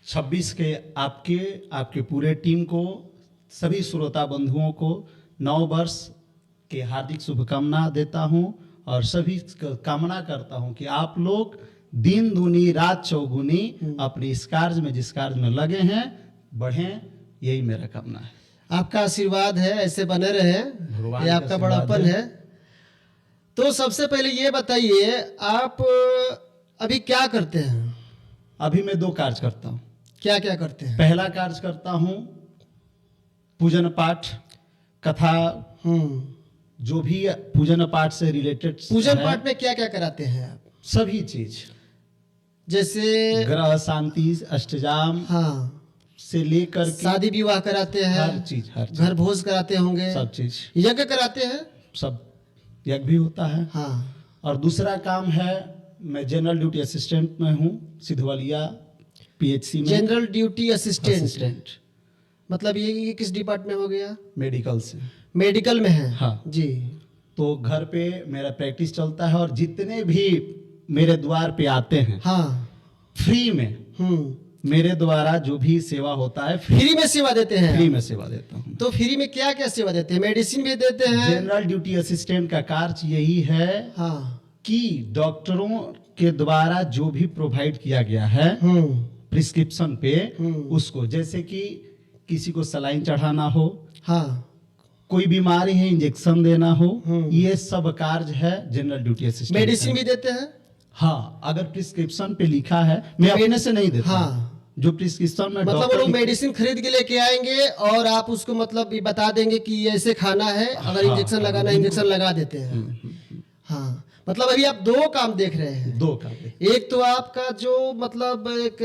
26 के आपके पूरे टीम को, सभी श्रोता बंधुओं को नव वर्ष के हार्दिक शुभकामना देता हूं और सभी कामना करता हूं कि आप लोग दिन दूनी रात चौगुनी अपने इस कार्य में, जिस कार्य में लगे हैं, बढ़ें, यही मेरा कामना है। आपका आशीर्वाद है, ऐसे बने रहे, ये आपका बड़ापन है। तो सबसे पहले ये बताइए, आप अभी क्या करते हैं? अभी मैं 2 कार्य करता हूँ। क्या क्या करते हैं? पहला कार्य करता हूँ पूजन पाठ, कथा, जो भी पूजन पाठ से रिलेटेड। पूजन पाठ में क्या क्या कराते हैं आप? सभी चीज, जैसे ग्रह शांति, अष्टजाम, हाँ, से लेकर शादी विवाह कराते हैं, हर चीज, घर भोज कराते होंगे, सब चीज, यज्ञ कराते हैं, सब यज्ञ भी होता है। हाँ। और दूसरा काम है, मैं जनरल ड्यूटी असिस्टेंट में हूँ सिधवलिया पीएचसी में। जनरल ड्यूटी असिस्टेंट मतलब ये किस डिपार्टमेंट हो गया? मेडिकल से। मेडिकल में है? हाँ जी। तो घर पे मेरा प्रैक्टिस चलता है और जितने भी मेरे द्वार पे आते हैं, हाँ, फ्री में मेरे द्वारा जो भी सेवा होता है, फ्री में सेवा देते हैं? फ्री में सेवा देता हूँ। तो फ्री में क्या क्या सेवा देते हैं? मेडिसिन भी देते हैं? जनरल ड्यूटी असिस्टेंट का कार्य यही है, हाँ, कि डॉक्टरों के द्वारा जो भी प्रोवाइड किया गया है प्रिस्क्रिप्शन पे, उसको, जैसे कि किसी को सलाइन चढ़ाना हो, हाँ, कोई बीमारी है, इंजेक्शन देना हो, ये सब कार्य है जनरल ड्यूटी असिस्टेंट। मेडिसिन भी देते हैं? हाँ, अगर प्रिस्क्रिप्शन पे लिखा है, मैं अपने से नहीं देता। हाँ, जो प्रिस्क्रिप्शन में मतलब वो लोग मेडिसिन खरीद के लेके आएंगे और आप उसको मतलब ये बता देंगे कि ये ऐसे खाना है, अगर इंजेक्शन लगाना है इंजेक्शन लगा देते हैं। हाँ, मतलब अभी आप 2 काम देख रहे हैं। 2 काम। एक तो आपका जो मतलब एक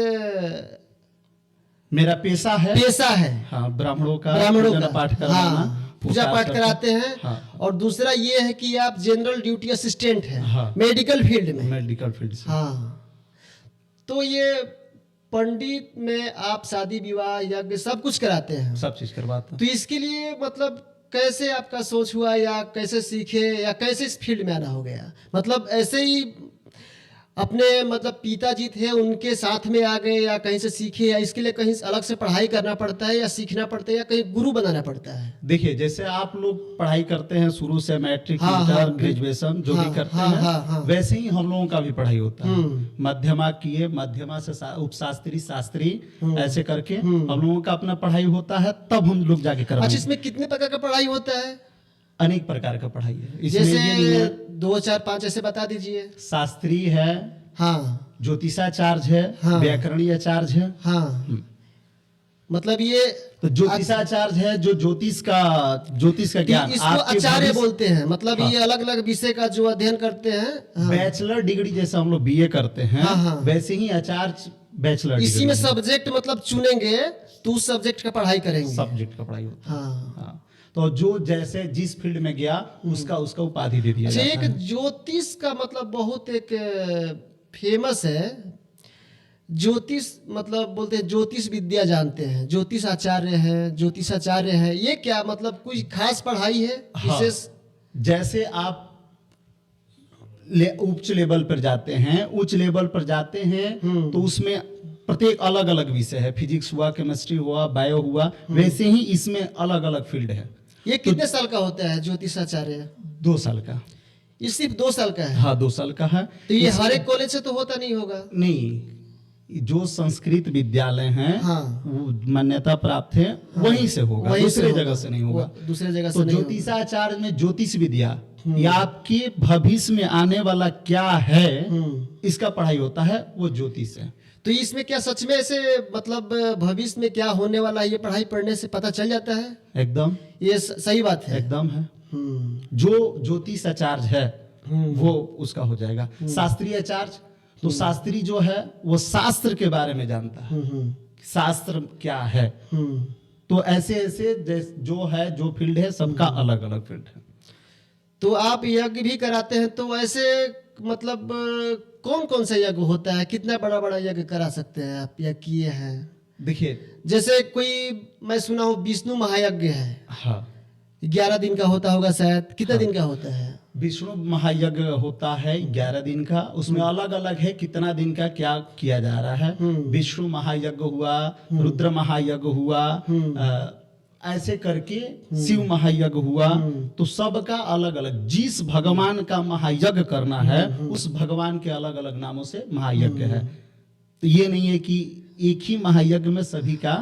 मेरा पेशा है, हाँ, ब्राह्मणों का पाठ कराना, हाँ, पूजा पाठ कराते हैं। हाँ। और दूसरा ये है कि आप जनरल ड्यूटी असिस्टेंट हैं, हाँ, मेडिकल फील्ड में। मेडिकल फील्ड से। हाँ, तो ये पंडित में आप शादी विवाह यज्ञ सब कुछ कराते हैं? सब चीज करवाता हूं। तो इसके लिए मतलब कैसे आपका सोच हुआ, या कैसे सीखे, या कैसे इस फील्ड में आना हो गया? मतलब ऐसे ही अपने मतलब पिताजी थे उनके साथ में आ गए, या कहीं से सीखे, या इसके लिए कहीं अलग से पढ़ाई करना पड़ता है, या सीखना पड़ता है, या कहीं गुरु बनाना पड़ता है? देखिए, जैसे आप लोग पढ़ाई करते हैं शुरू से, मैट्रिक, हाँ, इंटर, हाँ, ग्रेजुएशन जो भी करते हाँ, हैं, हाँ, हाँ, वैसे ही हम लोगों का भी पढ़ाई होता है। मध्यमा किए, मध्यमा से उपशास्त्री, शास्त्री, ऐसे करके हम लोगों का अपना पढ़ाई होता है, तब हम लोग जाके करवाएं। अच्छा, इसमें कितने प्रकार का पढ़ाई होता है? अनेक प्रकार का पढ़ाई है। जैसे 2, 4, 5 ऐसे बता दीजिए। शास्त्री है, हाँ, ज्योतिषाचार्य है, हाँ, व्याकरणीय आचार्य है। हाँ, मतलब ये तो ज्योतिषाचार्य है, जो ज्योतिष का ज्ञान, इसको आचार्य बोलते हैं। मतलब ये अलग अलग विषय का जो अध्ययन करते हैं। हाँ, बैचलर डिग्री जैसे हम लोग बीए करते हैं, हाँ, वैसे ही आचार्य बैचलर डिग्री। इसी में सब्जेक्ट मतलब चुनेंगे तो उस सब्जेक्ट का पढ़ाई करेंगे। सब्जेक्ट का पढ़ाई होता है। हाँ, हाँ, तो जो जैसे जिस फील्ड में गया उसका उपाधि दे दिया जाता है। एक ज्योतिष का मतलब बहुत एक फेमस है। ज्योतिष मतलब बोलते हैं ज्योतिष विद्या जानते हैं, ज्योतिष आचार्य है, ज्योतिषाचार्य है। ये क्या मतलब कोई खास पढ़ाई है विशेष? हाँ, जैसे आप उच्च लेवल पर जाते हैं, उच्च लेवल पर जाते हैं तो उसमें प्रत्येक अलग अलग विषय है। फिजिक्स हुआ, केमिस्ट्री हुआ, बायो हुआ, वैसे ही इसमें अलग अलग फील्ड है। ये कितने साल का होता है ज्योतिषाचार्य? 2 साल का। ये सिर्फ 2 साल का है? हाँ, 2 साल का है। तो ये हर एक कॉलेज से तो होता नहीं होगा? नहीं, जो संस्कृत विद्यालय हैं, हाँ, वो मान्यता प्राप्त है, वहीं से होगा, दूसरे जगह से नहीं होगा। दूसरे जगह से तो नहीं होगा। ज्योतिषाचार्य में ज्योतिष विद्या, या आपके भविष्य में आने वाला क्या है, इसका पढ़ाई होता है, वो ज्योतिष है। तो इसमें क्या सच में ऐसे मतलब भविष्य में क्या होने वाला है, ये पढ़ाई पढ़ने से पता चल जाता है? एकदम, ये सही बात है। एकदम है। जो ज्योतिषाचार्य है वो उसका हो जाएगा। शास्त्रीय आचार्य, तो शास्त्री जो है वो शास्त्र के बारे में जानता है, शास्त्र क्या है। तो ऐसे ऐसे जो फील्ड है, सबका अलग अलग फील्ड है। तो आप यज्ञ भी कराते हैं, तो ऐसे मतलब कौन कौन सा यज्ञ होता है? कितना बड़ा बड़ा यज्ञ करा सकते हैं आप, या किए हैं? देखिए, जैसे कोई मैं सुना हूँ विष्णु महायज्ञ है। हाँ, 11 दिन का होता होगा शायद। कितना दिन का होता है? विष्णु महायज्ञ होता है 11 दिन का, उसमें अलग अलग है कितना दिन का क्या किया जा रहा है। विष्णु महायज्ञ हुआ, रुद्र महायज्ञ हुआ, ऐसे करके शिव महायज्ञ हुआ। तो सबका अलग अलग, जिस भगवान का महायज्ञ करना है उस भगवान के अलग अलग नामों से महायज्ञ है। तो ये नहीं है कि एक ही महायज्ञ में सभी का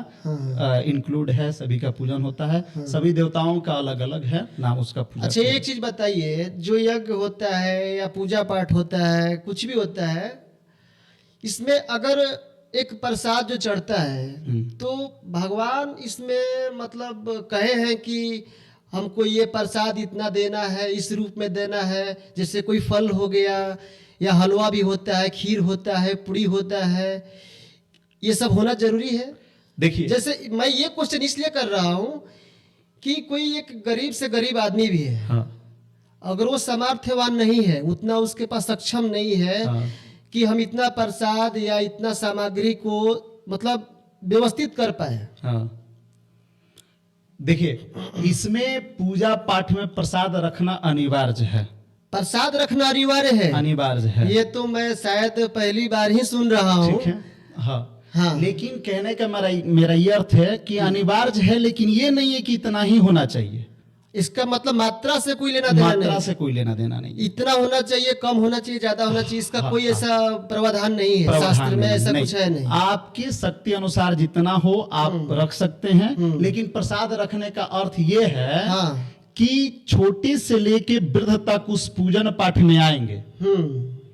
इंक्लूड है, सभी का पूजन होता है। सभी देवताओं का अलग अलग है नाम, उसका पूजा। अच्छा, एक चीज बताइए, जो यज्ञ होता है या पूजा पाठ होता है, कुछ भी होता है, इसमें अगर एक प्रसाद जो चढ़ता है तो भगवान इसमें मतलब कहे हैं कि हमको ये प्रसाद इतना देना है, इस रूप में देना है। जैसे कोई फल हो गया, या हलवा भी होता है, खीर होता है, पूड़ी होता है, ये सब होना जरूरी है। देखिए, जैसे मैं ये क्वेश्चन इसलिए कर रहा हूँ कि कोई एक गरीब से गरीब आदमी भी है, अगर वो सामर्थ्यवान नहीं है, उतना उसके पास सक्षम नहीं है कि हम इतना प्रसाद या इतना सामग्री को मतलब व्यवस्थित कर पाए। देखिए, इसमें पूजा पाठ में प्रसाद रखना अनिवार्य है। प्रसाद रखना अनिवार्य है, अनिवार्य है। ये तो मैं शायद पहली बार ही सुन रहा हूँ। ठीक है, हाँ। हाँ। लेकिन कहने का मेरा ये अर्थ है कि अनिवार्य है, लेकिन ये नहीं है कि इतना ही होना चाहिए। इसका मतलब मात्रा से कोई लेना देना नहीं, मात्रा से कोई लेना देना नहीं। इतना होना चाहिए, कम होना चाहिए, ज्यादा होना चाहिए, इसका कोई ऐसा प्रावधान नहीं है, शास्त्र में ऐसा कुछ है नहीं। आपकी शक्ति अनुसार जितना हो आप रख सकते हैं, लेकिन प्रसाद रखने का अर्थ ये है कि छोटे से लेके वृद्ध तक उस पूजन पाठ में आएंगे,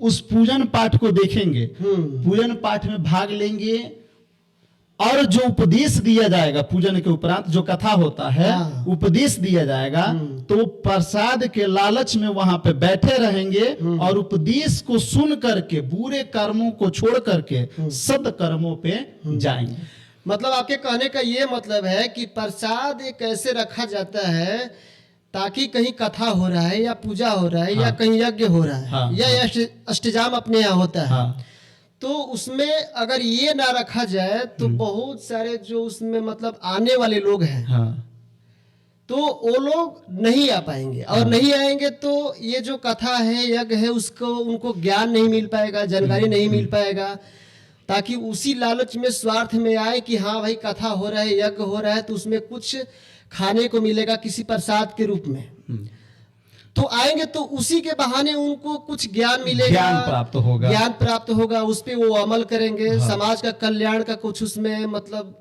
उस पूजन पाठ को देखेंगे, पूजन पाठ में भाग लेंगे, और जो उपदेश दिया जाएगा पूजन के उपरांत, जो कथा होता है, उपदेश दिया जाएगा, तो प्रसाद के लालच में वहां पे बैठे रहेंगे और उपदेश को सुन करके बुरे कर्मों को छोड़ करके सद कर्मों पे जाएंगे। मतलब आपके कहने का ये मतलब है कि प्रसाद एक ऐसे रखा जाता है ताकि कहीं कथा हो रहा है या पूजा हो रहा है, या कहीं यज्ञ हो रहा है, या अष्टजाम अपने यहाँ होता है, तो उसमें अगर ये ना रखा जाए तो बहुत सारे जो उसमें मतलब आने वाले लोग हैं, तो वो लोग नहीं आ पाएंगे, और नहीं आएंगे तो ये जो कथा है, यज्ञ है, उसको उनको ज्ञान नहीं मिल पाएगा, जानकारी नहीं मिल पाएगा, ताकि उसी लालच में, स्वार्थ में आए कि हाँ भाई कथा हो रहा है, यज्ञ हो रहा है, तो उसमें कुछ खाने को मिलेगा किसी प्रसाद के रूप में, तो आएंगे तो उसी के बहाने उनको कुछ ज्ञान मिलेगा, ज्ञान प्राप्त होगा, उस पे वो अमल करेंगे, समाज का कल्याण का कुछ उसमें मतलब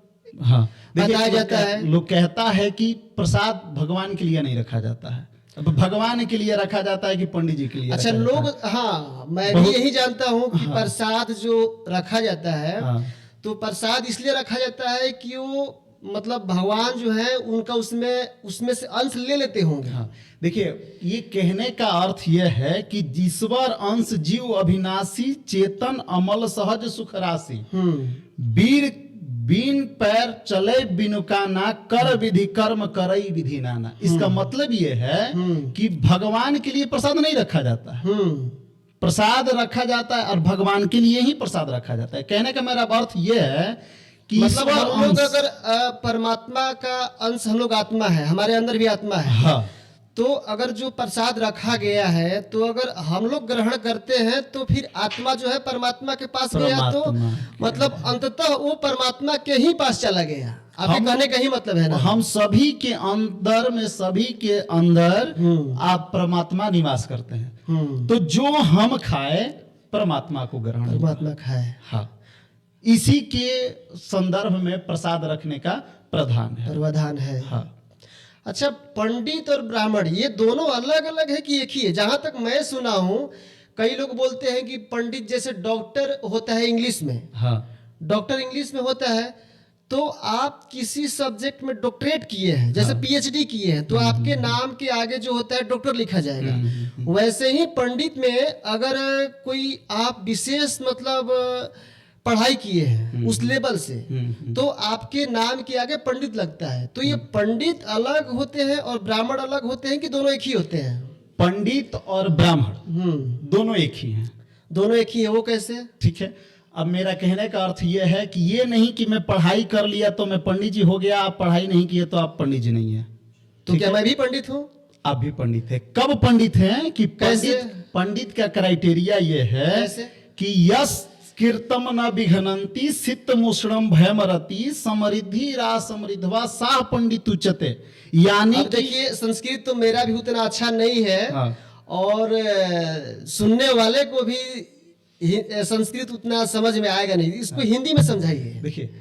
बताया जाता है। लोग कहता है कि प्रसाद भगवान के लिए नहीं रखा जाता है, अब भगवान के लिए रखा जाता है कि पंडित जी के लिए? अच्छा, लोग, हाँ, मैं भी यही जानता हूँ कि प्रसाद जो रखा जाता है, तो प्रसाद इसलिए रखा जाता है कि वो मतलब भगवान जो है उनका उसमें से अंश ले लेते होंगे। देखिए, ये कहने का अर्थ यह है कि ईश्वर अंश जीव अविनाशी चेतन अमल सहज सुख राशि वीर बीन पैर चले बिनुका ना कर विधि कर्म करई विधि नाना। इसका मतलब ये है कि भगवान के लिए प्रसाद नहीं रखा जाता है, प्रसाद रखा जाता है और भगवान के लिए ही प्रसाद रखा जाता है। कहने का मेरा अर्थ ये है कि मतलब हम लोग अगर परमात्मा का अंश, हम लोग आत्मा है, हमारे अंदर भी आत्मा है, तो अगर जो प्रसाद रखा गया है तो अगर हम लोग ग्रहण करते हैं तो फिर आत्मा जो है परमात्मा के पास गया, तो मतलब अंततः वो परमात्मा के ही पास चला गया। आपके कहने का ही मतलब है ना, हम सभी के अंदर में, सभी के अंदर आप परमात्मा निवास करते हैं, तो जो हम खाए परमात्मा को ग्रहण, परमात्मा खाए। हाँ, इसी के संदर्भ में प्रसाद रखने का प्रावधान है। हाँ। अच्छा, पंडित और ब्राह्मण ये दोनों अलग अलग है कि एक ही है? जहां तक मैं सुना हूं, कई लोग बोलते हैं कि पंडित जैसे डॉक्टर होता है इंग्लिश में, डॉक्टर इंग्लिश में होता है, तो आप किसी सब्जेक्ट में डॉक्टरेट किए हैं, जैसे पीएचडी किए हैं, तो आपके नाम के आगे जो होता है डॉक्टर लिखा जाएगा। वैसे ही पंडित में अगर कोई आप विशेष मतलब पढ़ाई किए हैं उस लेवल से, तो आपके नाम के आगे पंडित लगता है। तो ये पंडित अलग होते हैं और ब्राह्मण अलग होते हैं कि दोनों एक ही होते हैं? पंडित और ब्राह्मण दोनों एक ही हैं। दोनों एक ही है, वो कैसे? ठीक है, अब मेरा कहने का अर्थ ये है कि ये नहीं कि मैं पढ़ाई कर लिया तो मैं पंडित जी हो गया, आप पढ़ाई नहीं किए तो आप पंडित जी नहीं है। तो क्या मैं भी पंडित हूँ? आप भी पंडित है। कब पंडित हैं कि कैसे? पंडित का क्राइटेरिया ये है कैसे? कि यस कीर्तम न विघ्नंती सित मुषणम भयमरति समृद्धि रा समृद्धवा साह पंडित उच्चते। यानी अब देखिए, संस्कृत तो मेरा भी उतना अच्छा नहीं है, हाँ। और सुनने वाले को भी संस्कृत उतना समझ में आएगा नहीं, इसको हिंदी में समझाइए। देखिए,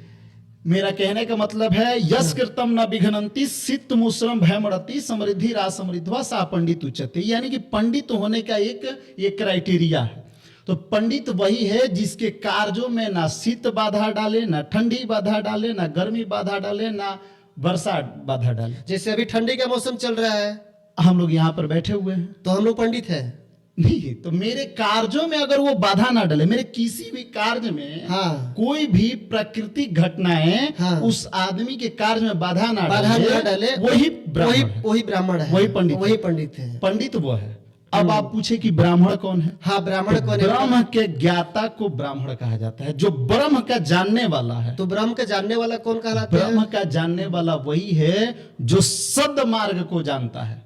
मेरा कहने का मतलब है यस कीर्तम न विघ्नंती सित मुश्रम भयमरति समृद्धि रा समृद्धवा सा पंडित उच्चते। यानी कि पंडित होने का एक क्राइटेरिया है। तो पंडित वही है जिसके कार्यों में ना शीत बाधा डाले, ना ठंडी बाधा डाले, ना गर्मी बाधा डाले, ना वर्षा बाधा डाले। जैसे अभी ठंडी का मौसम चल रहा है, हम लोग यहाँ पर बैठे हुए हैं, तो हम लोग पंडित हैं। नहीं तो मेरे कार्यों में अगर वो बाधा ना डाले, मेरे किसी भी कार्य में हाँ। कोई भी प्राकृतिक घटनाएं हाँ। उस आदमी के कार्य में बाधा ना डाले, वही ब्राह्मण है। वही ब्राह्मण है, वही पंडित वही है। पंडित है। पंडित वो है। अब आप पूछे कि ब्राह्मण कौन है? हाँ, ब्राह्मण कौन है? ब्रह्म के ज्ञाता को ब्राह्मण कहा जाता है, जो ब्रह्म का जानने वाला है। तो ब्रह्म का जानने वाला कौन कहलाता है? ब्रह्म का जानने वाला वही है जो सद मार्ग को जानता है,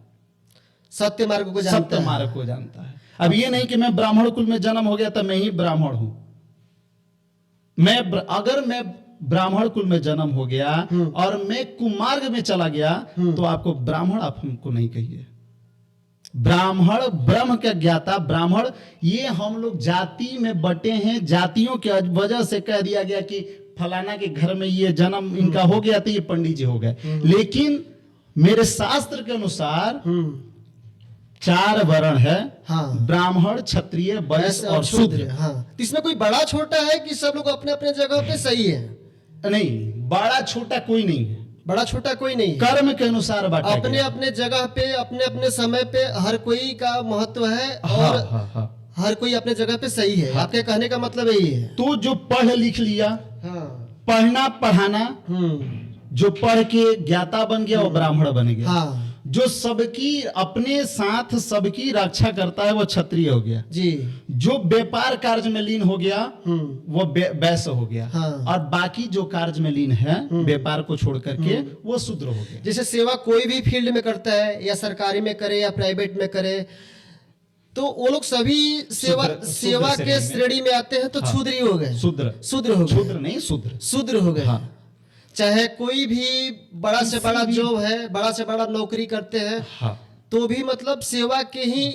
सत्य मार्ग को जानता सत्य है। मार्ग को जानता है। अब ये नहीं कि मैं ब्राह्मण कुल में जन्म हो गया तो मैं ही ब्राह्मण हूं। अगर मैं ब्राह्मण कुल में जन्म हो गया और मैं कुमार्ग में चला गया तो आपको ब्राह्मण आप हमको नहीं कहिए। ब्राह्मण ब्रह्म का ज्ञाता ब्राह्मण, ये हम लोग जाति में बटे हैं। जातियों के वजह से कह दिया गया कि फलाना के घर में ये जन्म इनका हो गया तो ये पंडित जी हो गए। लेकिन मेरे शास्त्र के अनुसार 4 वर्ण है। हाँ। ब्राह्मण, क्षत्रिय, वैश्य और शूद्र। हाँ। तो इसमें कोई बड़ा छोटा है कि सब लोग अपने अपने जगह पे सही है? नहीं, बड़ा छोटा कोई नहीं है। बड़ा छोटा कोई नहीं है। कर्म के अनुसार बांटा अपने गया। अपने जगह पे, अपने अपने समय पे हर कोई का महत्व है, हाँ, और हाँ। हर कोई अपने जगह पे सही है। आपके कहने का मतलब यही है। तो जो पढ़ लिख लिया, हाँ। पढ़ना पढ़ाना, जो पढ़ के ज्ञाता बन गया वो ब्राह्मण बन गया। हाँ। जो सबकी अपने साथ सबकी रक्षा करता है वो क्षत्रिय हो गया। जी। जो व्यापार कार्य में लीन हो गया वो वैश्य हो गया। हाँ। और बाकी जो कार्य में लीन है व्यापार को छोड़ करके वो शूद्र हो गया। जैसे सेवा कोई भी फील्ड में करता है, या सरकारी में करे या प्राइवेट में करे, तो वो लोग सभी सेवा के श्रेणी में आते हैं, तो हाँ। शूद्र ही हो गए। शूद्र हो गए। शूद्र नहीं, शूद्र हो गए। हाँ। चाहे कोई भी बड़ा से बड़ा जॉब है, बड़ा से बड़ा नौकरी करते हैं, हाँ। तो भी मतलब सेवा के ही,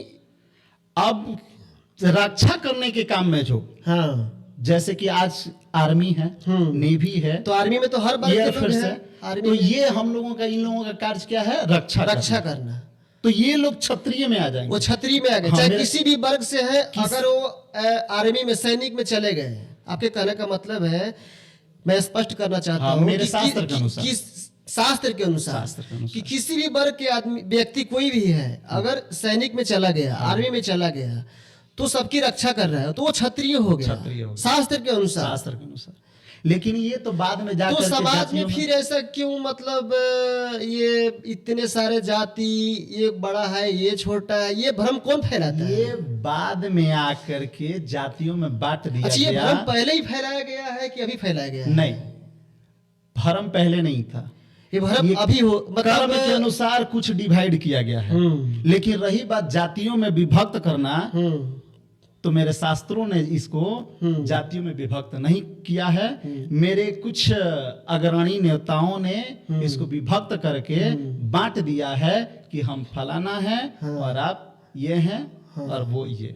अब रक्षा करने के काम में जो, हाँ, जैसे कि आज आर्मी है, नेवी है, तो आर्मी में तो हर बार एयरफोर्स है, तो ये हम लोगों का, इन लोगों का कार्य क्या है? रक्षा करना। तो ये लोग क्षत्रिय में आ जाएंगे। वो क्षत्रिय में आ गए। हाँ, चाहे किसी भी वर्ग से है, अगर वो आर्मी में, सैनिक में चले गए। आपके कहने का मतलब है, मैं स्पष्ट करना चाहता हूँ, मेरे शास्त्र के अनुसार, शास्त्र के अनुसार कि किसी भी वर्ग के आदमी, व्यक्ति कोई भी है, अगर सैनिक में चला गया, आर्मी में चला गया, तो सबकी रक्षा कर रहा है, तो वो क्षत्रिय हो गया, शास्त्र के अनुसार। लेकिन ये तो बाद में जाकर तो समाज में फिर ऐसा क्यों, मतलब ये इतने सारे जाति, ये बड़ा है, ये छोटा है, ये भ्रम कौन फैलाता है? ये बाद में आकर के जातियों में बांट दिया अच्छा, ये गया। भ्रम पहले ही फैलाया गया है कि अभी फैलाया गया है? नहीं, भ्रम पहले नहीं था। ये भ्रम अभी हो, कर्म के अनुसार कुछ डिवाइड किया गया है। लेकिन रही बात जातियों में विभक्त करना, तो मेरे शास्त्रों ने इसको जातियों में विभक्त नहीं किया है। मेरे कुछ अग्रणी नेताओं ने इसको विभक्त करके बांट दिया है कि हम फलाना है और आप ये हैं और वो ये।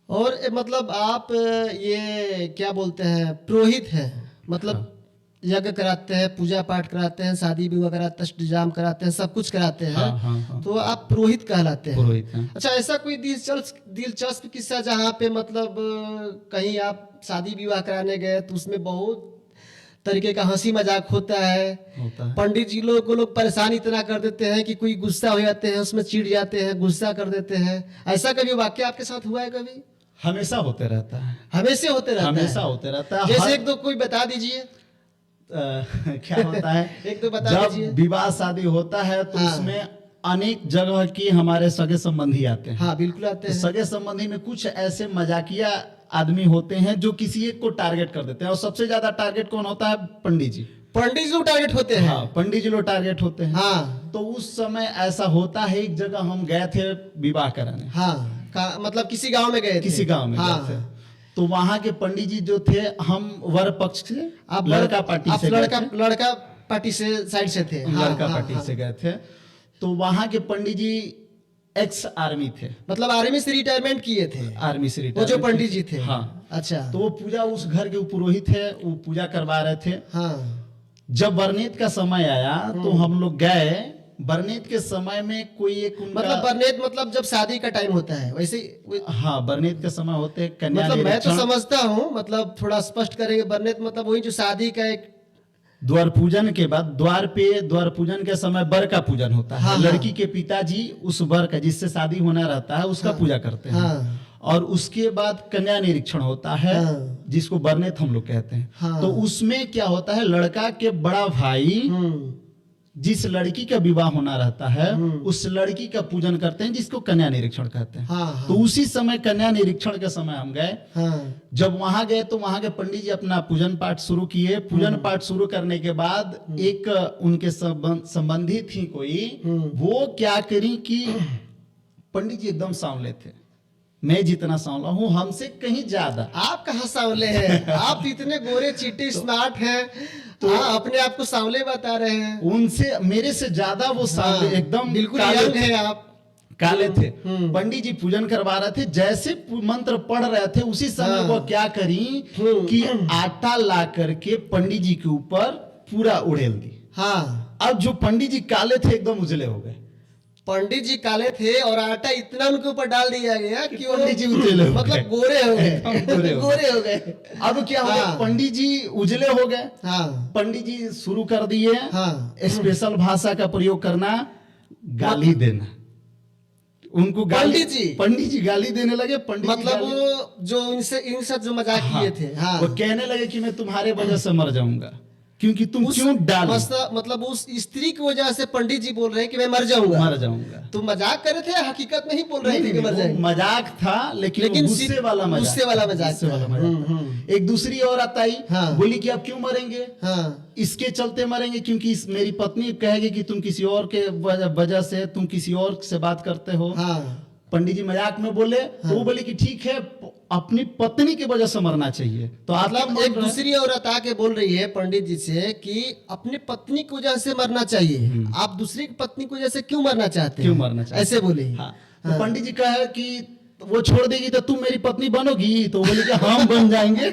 और मतलब आप ये क्या बोलते हैं, पुरोहित हैं, मतलब यज्ञ कराते हैं, पूजा पाठ कराते हैं, शादी विवाह कराते हैं, अष्टजाम कराते हैं, सब कुछ कराते हैं। हाँ। तो आप पुरोहित कहलाते हैं। पुरोहित हैं। अच्छा, ऐसा कोई दिलचस्प किस्सा जहाँ पे मतलब कहीं आप शादी विवाह कराने गए, तो उसमें बहुत तरीके का हंसी मजाक होता है। पंडित जी लोग को लोग परेशान इतना कर देते हैं कि कोई गुस्सा हो जाते हैं, उसमें चिढ़ जाते हैं, गुस्सा कर देते हैं। ऐसा कभी वाक्य आपके साथ हुआ है? कभी? हमेशा होते रहता है। हमेशा होते रहता है। जैसे एक दो कोई बता दीजिए। क्या होता है? एक तो बता दीजिए। जब विवाह शादी होता है तो उसमें अनेक जगह की हमारे सगे संबंधी आते हैं। हाँ, बिल्कुल आते हैं। सगे संबंधी में कुछ ऐसे मजाकिया आदमी होते हैं जो किसी एक को टारगेट कर देते हैं, और सबसे ज्यादा टारगेट कौन होता है? पंडित जी। पंडित जी लोग टारगेट होते हैं। हाँ, पंडित जी लोग टारगेट होते हैं। हाँ। हाँ तो उस समय ऐसा होता है, एक जगह हम गए थे विवाह कराने, हाँ मतलब किसी गांव में गए थे, किसी गांव में हाँ गए थे। तो वहां के पंडित जी जो थे, हम वर पक्ष से, आप लड़का पार्टी से गए थे, लड़का पार्टी से साइड से थे, हाँ, लड़का हाँ, पार्टी हाँ। से गए थे। तो वहां के पंडित जी एक्स आर्मी थे, मतलब आर्मी से रिटायरमेंट किए थे आर्मी से वो जो रिटायरमेंट पंडित जी थे, हाँ। अच्छा, तो वो पूजा, उस घर के पुरोहित है, वो पूजा करवा रहे थे। हाँ जब बरनेत का समय आया तो हम लोग गए। बरनेत के समय में कोई एक उनका, मतलब बरनेत मतलब जब शादी का टाइम होता है वैसे हाँ, बरनेत के समय होते हैं कन्या मतलब मैं तो निरीक्षण, समझता हूँ, मतलब थोड़ा स्पष्ट करेंगे। बरनेत मतलब वही जो शादी का एक, द्वार पूजन के बाद द्वार पूजन के समय वर का पूजन होता है। हाँ, लड़की के पिताजी उस वर का, जिससे शादी होना रहता है, उसका पूजा करते हैं। हाँ और उसके बाद कन्या निरीक्षण होता है, हाँ। जिसको बरनेत हम लोग कहते हैं। हाँ। तो उसमें क्या होता है, लड़का के बड़ा भाई जिस लड़की का विवाह होना रहता है, उस लड़की का पूजन करते हैं, जिसको कन्या निरीक्षण कहते हैं। हाँ, हाँ। तो उसी समय कन्या निरीक्षण के समय हम गए। हाँ जब वहां गए तो वहां के पंडित जी अपना पूजन पाठ शुरू किए। पूजन पाठ शुरू करने के बाद एक उनके संबंधी थी कोई, वो क्या करी कि पंडित जी एकदम सांवले थे, मैं जितना सांवला हूँ हमसे कहीं ज्यादा। आप कहाँ सांवले हैं? आप इतने गोरे चीटे स्मार्ट हैं, तो अपने आप को सांवले बता रहे हैं। उनसे, मेरे से ज्यादा वो सांवले, हाँ, एकदम बिल्कुल काले यंग थे, हैं आप। काले थे। पंडित जी पूजन करवा रहे थे, जैसे मंत्र पढ़ रहे थे उसी समय वो क्या करी कि आटा ला करके पंडित जी के ऊपर पूरा उड़ेल दी। हाँ, अब जो पंडित जी काले थे एकदम उजले हो गए। पंडित जी काले थे और आटा इतना उनके ऊपर डाल दिया गया कि वो पंडित जी उजले हो मतलब गए। गोरे हो गए, एकदम गोरे हो गए। गोरे हो गए। अब क्या हो गया, हाँ। पंडित जी उजले हो गए। हाँ पंडित जी शुरू कर दिए हाँ स्पेशल भाषा का प्रयोग करना, गाली देना उनको। पंडित जी गाली देने लगे। पंडित जी मतलब वो जो इनसे जो मजाक हाँ, किए थे, हाँ, वो कहने लगे कि मैं तुम्हारे वजह से मर जाऊंगा, क्योंकि तुम क्यों डाले, मतलब उस स्त्री की वजह से पंडित जी बोल रहे हैं कि मैं मर जाऊंगा। मर जाऊंगा। तो मजाक कर रहे थे, हकीकत में ही बोल रहे थे कि मर वो जाएंगे। मजाक था, लेकिन वो गुस्से वाला मजाक, गुस्से वाला मजाक गुस्से वाला था। मजाक था। एक दूसरी औरत आई, हाँ। बोली कि आप क्यों मरेंगे? हाँ इसके चलते मरेंगे क्योंकि मेरी पत्नी कहेगी कि तुम किसी और के वजह से, तुम किसी और से बात करते हो। हाँ पंडित जी मजाक में बोले, तो वो बोले कि ठीक है, अपनी पत्नी की वजह से मरना चाहिए। तो मतलब एक दूसरी औरत आके बोल रही है पंडित जी से कि अपनी पत्नी की वजह से मरना चाहिए, आप दूसरी की पत्नी की वजह से क्यों मरना चाहते हैं? क्यों मरना चाहते? ऐसे बोली। हाँ। तो पंडित जी कहे कि वो छोड़ देगी तो तुम मेरी पत्नी बनोगी? तो बोले कि हम बन जाएंगे।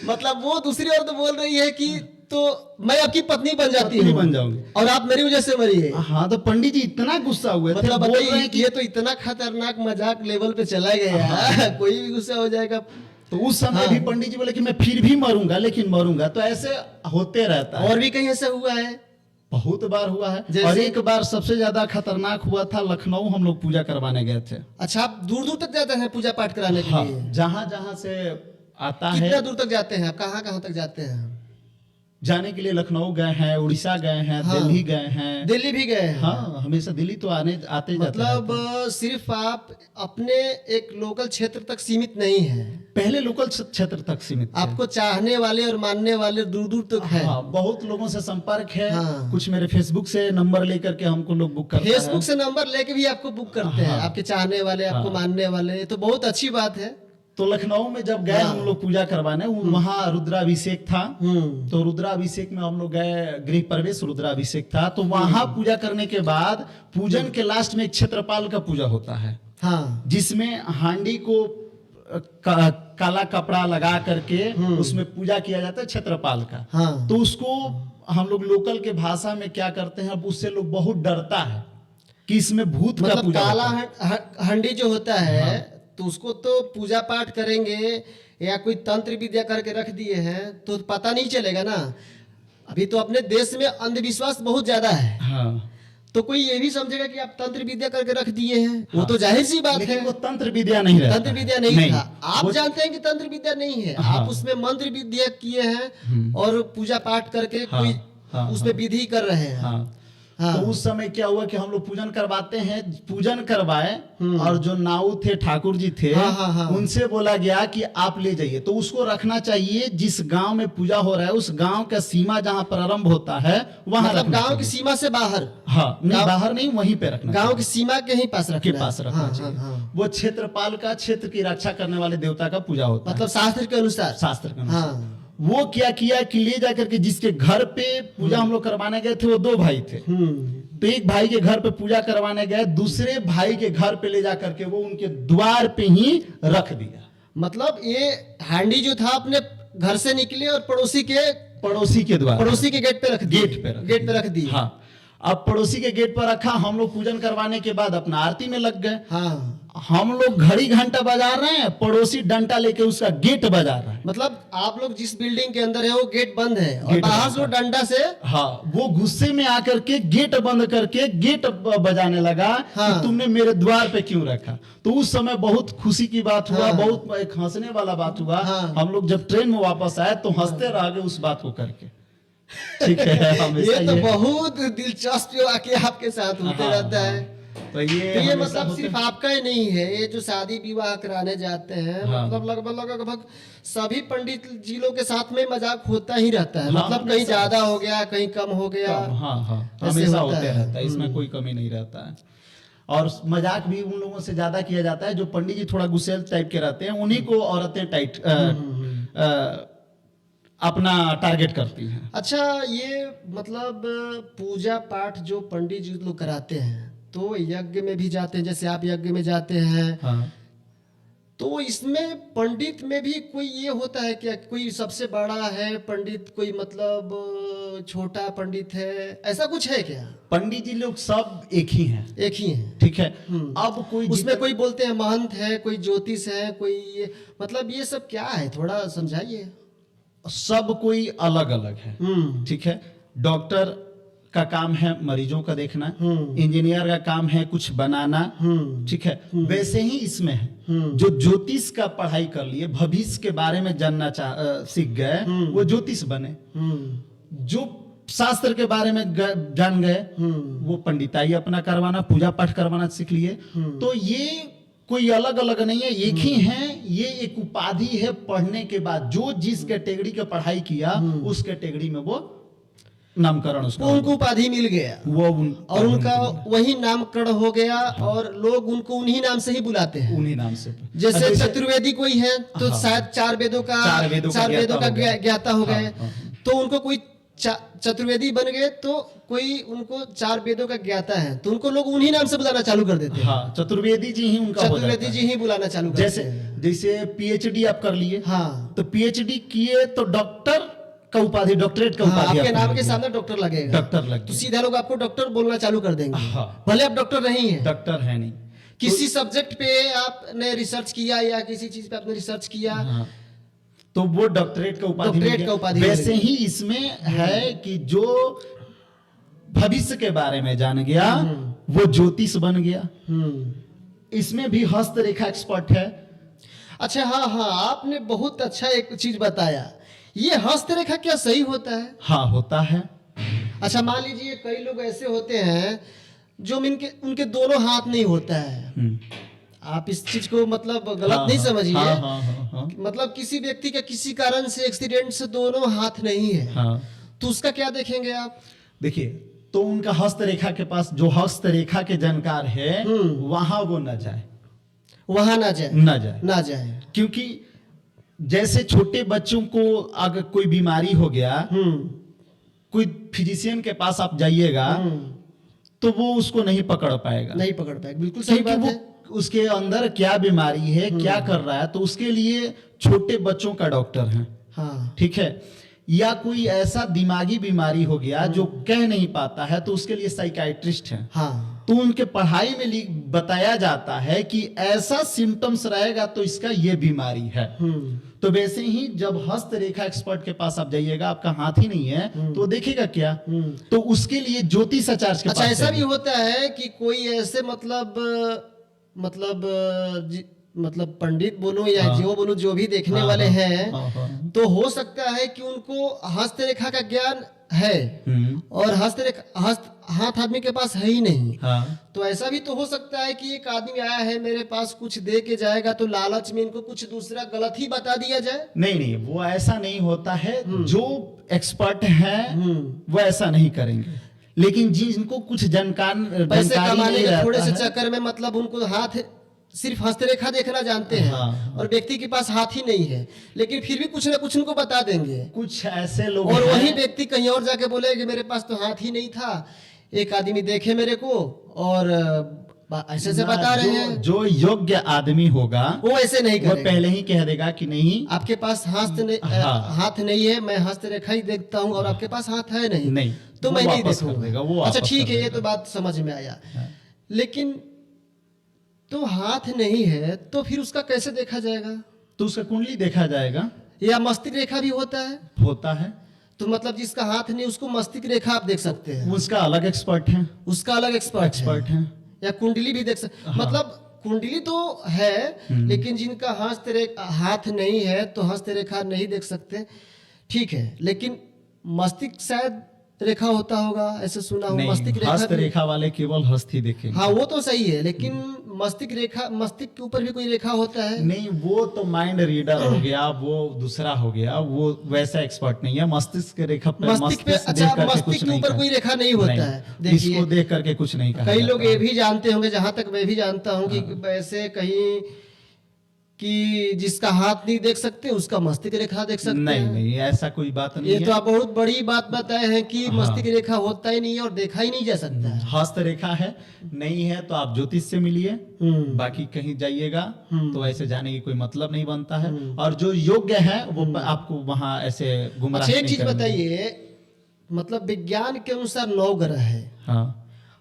मतलब वो दूसरी औरत बोल रही है कि तो मैं आपकी पत्नी बन जाती हूँ, बन जाऊंगी, और आप मेरी वजह से मरिए। हाँ। तो पंडित जी इतना गुस्सा हुए थे, मतलब बोल रहे बताइए हैं कि ये तो इतना खतरनाक मजाक लेवल पे चला गया, कोई भी गुस्सा हो जाएगा। तो उस समय भी पंडित जी बोले कि मैं फिर भी मरूंगा, लेकिन मरूंगा। तो ऐसे होते रहता है। और भी कहीं ऐसा हुआ है? बहुत बार हुआ है। जैसे? और एक बार सबसे ज्यादा खतरनाक हुआ था, लखनऊ हम लोग पूजा करवाने गए थे। अच्छा, आप दूर दूर तक जाते हैं पूजा पाठ कराने के हाँ, लिए? जहां जहां से आता कितना है, दूर तक जाते हैं? कहाँ कहाँ तक जाते हैं? जाने के लिए लखनऊ गए हैं, उड़ीसा गए हैं, हाँ। दिल्ली गए हैं। दिल्ली भी गए हैं? हाँ, हमेशा दिल्ली तो आते जाते मतलब रहते हैं। सिर्फ आप अपने एक लोकल क्षेत्र तक सीमित नहीं है, पहले लोकल क्षेत्र तक सीमित थे। आपको चाहने वाले और मानने वाले दूर दूर तक है। हाँ, बहुत लोगों से संपर्क है। हाँ। कुछ मेरे फेसबुक से नंबर लेकर के हमको लोग बुक करते हैं। फेसबुक से नंबर लेके भी आपको बुक करते हैं, हाँ। आपके चाहने वाले, आपको मानने वाले, तो बहुत अच्छी बात है। तो लखनऊ में जब गए हम लोग पूजा करवाने, वहाँ रुद्राभिषेक था। तो रुद्राभिषेक में हम लोग गए, गृह प्रवेश रुद्राभिषेक था। तो वहां पूजा करने के बाद पूजन के लास्ट में एक क्षेत्रपाल का पूजा होता है, हाँ, जिसमें हांडी को काला कपड़ा लगा करके उसमें पूजा किया जाता है क्षेत्रपाल का। हाँ। तो उसको हम लोग लोकल के भाषा में क्या करते हैं, अब उससे लोग बहुत डरता है कि इसमें भूत का मतलब पूजा काला होता है। हंडी जो होता है, तो उसको तो पूजा पाठ करेंगे या कोई तंत्र विद्या करके रख दिए हैं तो पता नहीं चलेगा ना। अभी तो अपने देश में अंधविश्वास बहुत ज्यादा है, हाँ। तो कोई ये भी समझेगा कि आप तंत्र विद्या करके रख दिए हैं, वो तो जाहिर सी बात लेकिन है। वो तंत्र विद्या नहीं रहता। तंत्र विद्या नहीं था। आप वो- जानते हैं कि तंत्र विद्या नहीं है, हाँ। आप उसमें मंत्र विद्या किए हैं और पूजा पाठ करके हाँ, कोई हाँ, उसमें विधि कर रहे हैं। हाँ। हाँ। तो उस समय क्या हुआ कि हम लोग पूजन करवाते हैं, पूजन करवाए और जो नाऊ थे, ठाकुर जी थे, हाँ, हाँ, हाँ। उनसे बोला गया कि आप ले जाइए। तो उसको रखना चाहिए जिस गांव में पूजा हो रहा है उस गांव का सीमा जहां प्रारंभ होता है वहां मतलब रखना गांव की चाहिए। सीमा से बाहर, हाँ, नहीं गाँव- बाहर नहीं, वहीं पे रखना गांव चाहिए। की सीमा के ही पास रखना के है। पास रखना हाँ, चाहिए। हाँ, हाँ। वो क्षेत्रपाल का, क्षेत्र की रक्षा करने वाले देवता का पूजा होता मतलब है शास्त्र के अनुसार। शास्त्र के अनुसार। हाँ। वो क्या किया कि ले जाकर के जिसके घर पे पूजा हम लोग करवाने गए थे वो 2 भाई थे। तो एक भाई के घर पे पूजा करवाने गए, दूसरे भाई के घर पे ले जाकर के वो उनके द्वार पे ही रख दिया। मतलब ये हांडी जो था अपने घर से निकले और पड़ोसी के द्वार, पड़ोसी के गेट पे रख दिए। गेट पे रख दी। हाँ, अब पड़ोसी के गेट पर रखा। हम लोग पूजन करवाने के बाद अपना आरती में लग गए। हाँ। हम लोग घड़ी घंटा बजा रहे हैं, पड़ोसी डंडा लेके उसका गेट बजा रहा है। मतलब आप लोग जिस बिल्डिंग के अंदर है वो गेट बंद है और गेट बाहर बंद से वो डंडा से। हाँ, वो गुस्से में आकर के गेट बंद करके गेट बजाने लगा। हाँ। कि तुमने मेरे द्वार पे क्यों रखा। तो उस समय बहुत खुशी की बात हुआ। हाँ। बहुत एक हंसने वाला बात हुआ। हाँ। हम लोग जब ट्रेन में वापस आए तो हंसते रह गए उस बात को करके। ठीक है, हमेशा ये तो बहुत दिलचस्प वाकई आपके साथ होते हाँ, रहता है। तो ये तो ये हमेशा मतलब होते- सिर्फ आपका ही नहीं है, ये जो शादी विवाह कराने जाते हैं हाँ। मतलब लगभग सभी पंडित जी लोग के साथ में मजाक होता ही रहता है। हाँ, मतलब कहीं हमेशा। ज्यादा हो गया, कहीं कम हो गया। हाँ हाँ, ऐसे हमेशा होता होते है। रहता है, इसमें कोई कमी नहीं रहता है। और मजाक भी उन लोगों से ज्यादा किया जाता है जो पंडित जी थोड़ा गुस्सेल टाइप के रहते हैं, उन्हीं को औरतें अपना टारगेट करती हैं। अच्छा, ये मतलब पूजा पाठ जो पंडित जी लोग कराते हैं तो यज्ञ में भी जाते हैं, जैसे आप यज्ञ में जाते हैं। हाँ। तो इसमें पंडित में भी कोई ये होता है क्या, कोई सबसे बड़ा है पंडित, कोई मतलब छोटा पंडित है, ऐसा कुछ है क्या? पंडित जी लोग सब एक ही हैं। एक ही है। ठीक है। अब कोई उसमें कोई बोलते हैं महंत है, कोई ज्योतिष है, कोई ये मतलब ये सब क्या है, थोड़ा समझाइए। सब कोई अलग अलग है। ठीक है। डॉक्टर का काम है मरीजों का देखना, इंजीनियर का काम है कुछ बनाना। ठीक है। वैसे ही इसमें है, जो ज्योतिष का पढ़ाई कर लिए, भविष्य के बारे में जानना सीख गए, वो ज्योतिष बने। जो शास्त्र के बारे में जान गए, वो पंडिताई अपना करवाना, पूजा पाठ करवाना सीख लिए। तो ये कोई अलग अलग नहीं है, एक ही है। ये एक उपाधि है पढ़ने के बाद, जो जिस कैटेगरी का पढ़ाई किया उस कैटेगरी में वो नामकरण उसका उनको उपाधि मिल गया और उनका वही नामकरण हो गया। और लोग उनको उन्हीं नाम से ही बुलाते हैं, उन्हीं नाम से। जैसे चतुर्वेदी कोई है तो हाँ। शायद चार वेदों का ज्ञाता हो गए। तो उनको कोई चतुर्वेदी बन गए, तो कोई उनको 4 वेदों का ज्ञाता है तो उनको लोग उन्हीं नाम से बुलाना चालू कर देते हैं। हाँ, चतुर्वेदी जी ही उनका हो जाता चतुर्वेदी है। जी ही बुलाना चालू कर जैसे देते हैं। जैसे पीएचडी आप कर लिए, हाँ। तो पीएचडी किए तो डॉक्टर का उपाधि, डॉक्टरेट का हाँ, उपाधि आपके आपको नाम मिल के गया। सामने डॉक्टर लगेगा, डॉक्टर लग तो गया। सीधा लोग आपको डॉक्टर बोलना चालू कर देंगे। हाँ। भले आप डॉक्टर नहीं है, डॉक्टर है नहीं, किसी सब्जेक्ट पे आपने रिसर्च किया या किसी चीज पे आपने रिसर्च किया। हाँ, तो वो डॉक्टरेट का उपाधि मिल डॉक्टरेट गया। का उपाधि वैसे मिल ही इसमें है कि जो भविष्य के बारे में जान गया वो ज्योतिष बन गया। इसमें भी हस्तरेखा एक्सपर्ट है। अच्छा, हाँ हाँ, आपने बहुत अच्छा एक चीज बताया। ये हस्तरेखा क्या सही होता है? हाँ, होता है। अच्छा, मान लीजिए कई लोग ऐसे होते हैं जो उनके दोनों हाथ नहीं होता है। आप इस चीज को मतलब गलत नहीं समझिए। हाँ। मतलब किसी व्यक्ति का किसी कारण से एक्सीडेंट से दोनों हाथ नहीं है, हाँ। तो उसका क्या देखेंगे आप? देखिए, तो उनका हस्तरेखा के पास जो हस्तरेखा के जानकार है वहां वो न जाए, वहां ना जाए, ना जाए। क्योंकि जैसे छोटे बच्चों को अगर कोई बीमारी हो गया, कोई फिजिशियन के पास आप जाइएगा तो वो उसको नहीं पकड़ पाएगा। नहीं पकड़ पाएगा, बिल्कुल सही क्योंकि बात वो है। उसके अंदर क्या बीमारी है, क्या कर रहा है, तो उसके लिए छोटे बच्चों का डॉक्टर है। हाँ। ठीक है। या कोई ऐसा दिमागी बीमारी हो गया जो कह नहीं पाता है, तो उसके लिए साइकाइट्रिस्ट है। हाँ। तो उनके पढ़ाई में बताया जाता है कि ऐसा सिम्टम्स रहेगा तो इसका ये बीमारी है। तो वैसे ही जब हस्तरेखा एक्सपर्ट के पास आप जाइएगा, आपका हाथ ही नहीं है तो देखेगा क्या, तो उसके लिए ज्योतिष आचार्य के अच्छा, पास ऐसा भी जाइए। होता है कि कोई ऐसे मतलब पंडित बोलो या हाँ। जो बोलो, जो भी देखने हाँ, वाले हाँ, हैं, हाँ। तो हो सकता है कि उनको हस्तरेखा का ज्ञान है हम्म, और हाथ आदमी के पास है ही नहीं, हाँ, तो ऐसा भी तो हो सकता है कि एक आदमी आया है मेरे पास कुछ दे के जाएगा तो लालच में इनको कुछ दूसरा गलत ही बता दिया जाए। नहीं नहीं, वो ऐसा नहीं होता है। जो एक्सपर्ट है वो ऐसा नहीं करेंगे, लेकिन जिनको कुछ पैसे जानकारी कमाने नहीं के थोड़े रहता से है, चक्कर में मतलब उनको सिर्फ हस्तरेखा देखना जानते हैं, हाँ। और व्यक्ति के पास हाथ ही नहीं है, लेकिन फिर भी कुछ ना कुछ उनको बता देंगे, कुछ ऐसे लोग और वही हैं, व्यक्ति कहीं और जाके बोले कि मेरे पास तो हाथ ही नहीं था, एक आदमी देखे मेरे को और ऐसे से बता रहे हैं। जो योग्य आदमी होगा वो ऐसे नहीं वो करेगा, पहले ही कह देगा कि नहीं, आपके पास हाँ। हाथ नहीं है, मैं हस्तरेखा ही देखता हूँ और आपके पास हाथ है नहीं, नहीं, तो वो मैं नहीं वापस कर देगा, वो देखूंगा। अच्छा वापस ठीक कर है, ये देगा। तो बात समझ में आया, हाँ। लेकिन तो हाथ नहीं है तो फिर उसका कैसे देखा जाएगा? तो उसका कुंडली देखा जाएगा, या मस्तिष्क रेखा भी होता है? होता है, तो मतलब जिसका हाथ नहीं उसको मस्तिष्क रेखा आप देख सकते हैं, उसका अलग एक्सपर्ट है, उसका अलग एक्सपर्ट है। है। या कुंडली भी देख सकते, मतलब कुंडली तो है, लेकिन जिनका हाथ नहीं है तो हस्तरेखा नहीं देख सकते, ठीक है, लेकिन मस्तिष्क शायद रेखा होता होगा, ऐसे सुना हूँ। नहीं, मस्तिष्क हस्त रेखा रेखा वाले केवल हस्त ही देखेंगे। हाँ वो तो सही है, लेकिन मस्तिष्क के ऊपर भी कोई रेखा होता है? नहीं, वो तो माइंड रीडर हो गया, वो दूसरा हो गया, वो वैसा एक्सपर्ट नहीं है। मस्तिष्क के रेखा पे मस्तिष्क पे, देख अच्छा करके मस्तिष्क कुछ के नहीं ऊपर कहा। कोई रेखा नहीं होता नहीं, है। देखिए इसको देख करके कुछ नहीं कहा कई लोग जाता ये है। भी जानते होंगे, जहां तक मैं भी जानता हूं कि वैसे कहीं कि जिसका हाथ नहीं देख सकते उसका मस्तिष्क रेखा देख सकते नहीं हैं। नहीं, ऐसा कोई बात नहीं ये है। तो आप बहुत बड़ी बात बताए हैं कि हाँ। मस्तिष्क रेखा होता ही नहीं है और देखा ही नहीं जा सकता है। हस्त रेखा है, नहीं है तो आप ज्योतिष से मिलिए, बाकी कहीं जाइएगा तो ऐसे जाने की कोई मतलब नहीं बनता है। और जो योग्य है वो आपको वहां ऐसे गुमराह अच्छा एक नहीं चीज करेंगे। बताइए, मतलब विज्ञान के अनुसार 9 ग्रह है हाँ,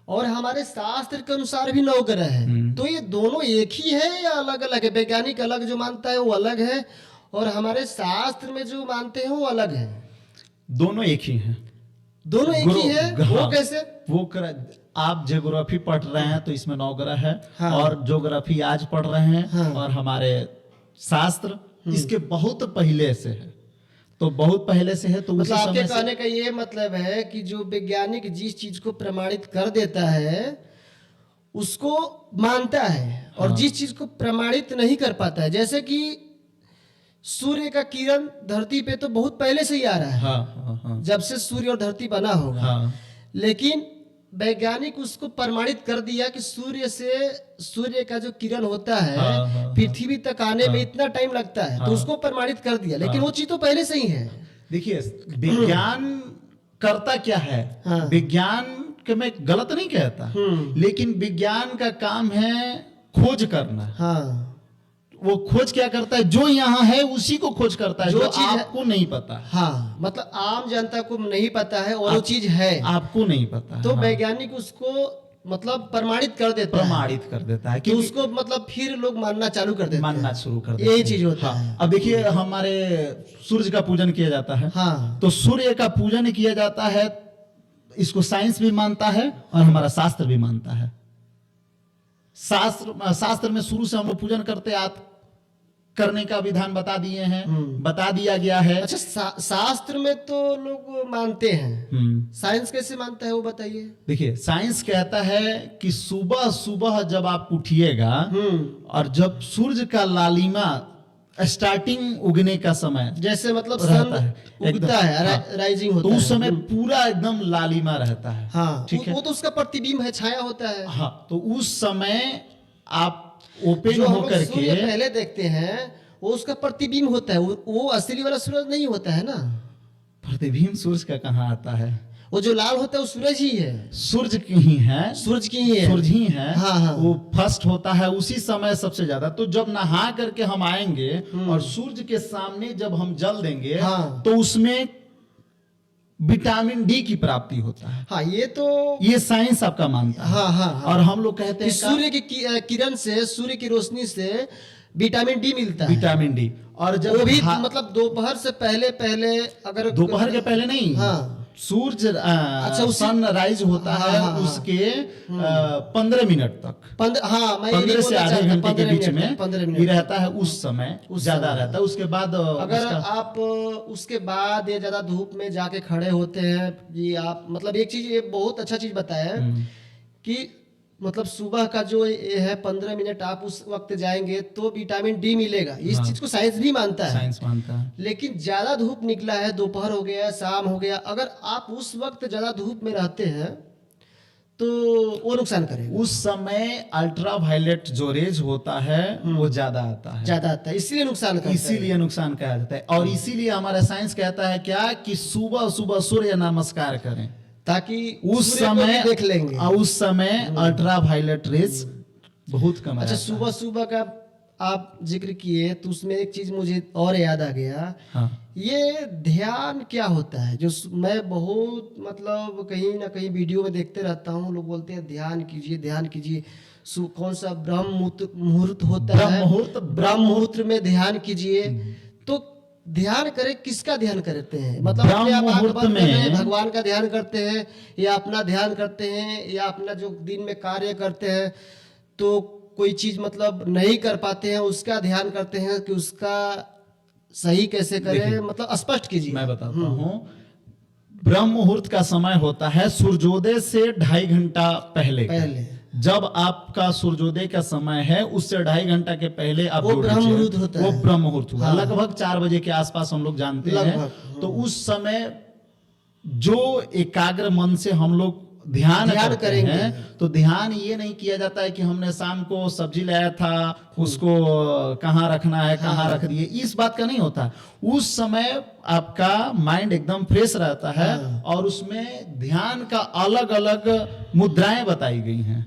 और हमारे शास्त्र के अनुसार भी 9 ग्रह है, तो ये दोनों एक ही है या अलग अलग है? वैज्ञानिक अलग जो मानता है वो अलग है और हमारे शास्त्र में जो मानते हैं वो अलग है। दोनों एक ही हैं। दोनों एक ही है, वो हाँ, कैसे? आप ज्योग्राफी पढ़ रहे हैं तो इसमें 9 ग्रह है, हाँ। और ज्योग्राफी आज पढ़ रहे हैं, हाँ। और हमारे शास्त्र इसके बहुत पहले से है, तो बहुत पहले से है, तो उसी मतलब आपके समय से कहने का ये मतलब है कि जो वैज्ञानिक जिस चीज को प्रमाणित कर देता है उसको मानता है, और जिस चीज को प्रमाणित नहीं कर पाता है, जैसे कि सूर्य का किरण धरती पे तो बहुत पहले से ही आ रहा है, हाँ हाँ हाँ जब से सूर्य और धरती बना होगा, हाँ, लेकिन वैज्ञानिक उसको प्रमाणित कर दिया कि सूर्य का जो किरण होता है हाँ, हाँ, पृथ्वी तक आने में इतना टाइम लगता है, तो उसको प्रमाणित कर दिया, लेकिन वो चीज तो पहले से ही है। देखिए विज्ञान करता क्या है, हाँ। विज्ञान के मैं गलत नहीं कहता, लेकिन विज्ञान का काम है खोज करना। हाँ, वो खोज क्या करता है, जो यहाँ है उसी को खोज करता है, जो जो चीज है- आपको नहीं पता है। हाँ, मतलब आम जनता को नहीं पता है और वो चीज है, आपको नहीं पता है, तो हाँ, वैज्ञानिक उसको मतलब प्रमाणित कर देता है, प्रमाणित कर देता है कि कि उसको मतलब फिर लोग मानना चालू कर देते मानना हैं। शुरू कर देते यही हैं। चीज होता हाँ, है। अब देखिए हमारे सूर्य का पूजन किया जाता है, हाँ, तो सूर्य का पूजन किया जाता है, इसको साइंस भी मानता है और हमारा शास्त्र भी मानता है। शास्त्र में शुरू से हम लोग पूजन करने का विधान बता दिए हैं, बता दिया गया है। अच्छा शास्त्र में तो लोग मानते हैं, साइंस कैसे मानता है वो बताइए। देखिए साइंस कहता है कि सुबह सुबह जब आप उठिएगा और जब सूर्य का लालिमा स्टार्टिंग उगने का समय जैसे मतलब रहता सन है, उगता है, हाँ, राइजिंग होता तो है, उस समय पूरा एकदम लालिमा रहता है। हाँ, ठीक है, वो तो उसका प्रतिबिंब है, छाया होता है। हाँ, तो उस समय आप ओपन जो हम लोग होकर सूर्य के पहले देखते हैं वो उसका प्रतिबिंब होता है, वो असली वाला सूरज नहीं होता है ना। प्रतिबिंब सूर्य का कहाँ आता है, वो जो लाल होता है वो सूरज ही है, सूर्य की ही है, सूरज की ही है, सूर्य ही है। हाँ, हाँ। वो फर्स्ट होता है उसी समय सबसे ज्यादा। तो जब नहा करके हम आएंगे और सूर्य के सामने जब हम जल देंगे, हाँ। तो उसमें विटामिन डी की प्राप्ति होता है। हाँ, ये तो ये साइंस आपका मानता है। हाँ, हाँ, हाँ। और हम लोग कहते कि हैं सूर्य की किरण से, सूर्य की रोशनी से विटामिन डी मिलता है, विटामिन डी। और जब वो भी मतलब दोपहर से पहले अगर दोपहर के पहले नहीं, हाँ, सूर्य सनराइज होता हाँ, है हाँ, हाँ। उसके 15 मिनट तक, हाँ मैं ये 15 से बोलना आधे चाहता था, घंटे के 15 बीच मिनट में तक, 15 मिनट ये तक। रहता है। उस समय ज्यादा समय। रहता है। उसके बाद अगर उसका आप उसके बाद ये ज्यादा धूप में जाके खड़े होते हैं, ये आप मतलब एक चीज, ये बहुत अच्छा चीज बताया है कि मतलब सुबह का जो ये है 15 मिनट आप उस वक्त जाएंगे तो विटामिन डी मिलेगा। इस हाँ। चीज को साइंस भी मानता है। साइंस मानता है। लेकिन ज्यादा धूप निकला है, दोपहर हो गया, शाम हो गया, अगर आप उस वक्त ज्यादा धूप में रहते हैं तो वो नुकसान करेगा, उस समय अल्ट्रा वायलेट जो रेज होता है वो ज्यादा आता है, ज्यादा आता है, इसलिए नुकसान करता है। इसीलिए नुकसान कहा जाता है। और इसीलिए हमारा साइंस कहता है क्या कि सुबह सुबह सूर्य नमस्कार करें, ताकि उस सूर्य को भी समय देख लेंगे। उस समय अल्ट्रा वायलेट रेज बहुत कम अच्छा, रहता सुबह है। सुबह का आप जिक्र किए तो उसमें एक चीज मुझे और याद आ गया। हाँ। ये ध्यान क्या होता है? जो मैं बहुत मतलब कहीं ना कहीं वीडियो में देखते रहता हूँ, लोग बोलते हैं ध्यान कीजिए, ध्यान कीजिए। कौन सा ब्रह्म मुहूर्त होता है, ब्रह्म मुहूर्त में ध्यान कीजिए। तो ध्यान करें, किसका ध्यान करते हैं? मतलब अपने आप आंख बंद कर रहे हैं, भगवान का ध्यान करते हैं, या अपना ध्यान करते हैं, या अपना जो दिन में कार्य करते हैं तो कोई चीज मतलब नहीं कर पाते हैं उसका ध्यान करते हैं कि उसका सही कैसे करें? मतलब स्पष्ट कीजिए। मैं बताता हूँ। ब्रह्म मुहूर्त का समय होता है सूर्योदय से 2.5 घंटा पहले का। जब आपका सूर्योदय का समय है उससे 2.5 घंटा के पहले आप वो ब्रह्म मुहूर्त होता है। वो ब्रह्म मुहूर्त हुआ। हाँ। लगभग 4 बजे के आसपास हम लोग जानते हैं। तो उस समय जो एकाग्र मन से हम लोग ध्यान करेंगे हैं, तो ध्यान ये नहीं किया जाता है कि हमने शाम को सब्जी लाया था उसको कहाँ रखना है, कहाँ रख दिए, इस बात का नहीं होता। उस समय आपका माइंड एकदम फ्रेश रहता है और उसमें ध्यान का अलग अलग मुद्राएं बताई गई हैं,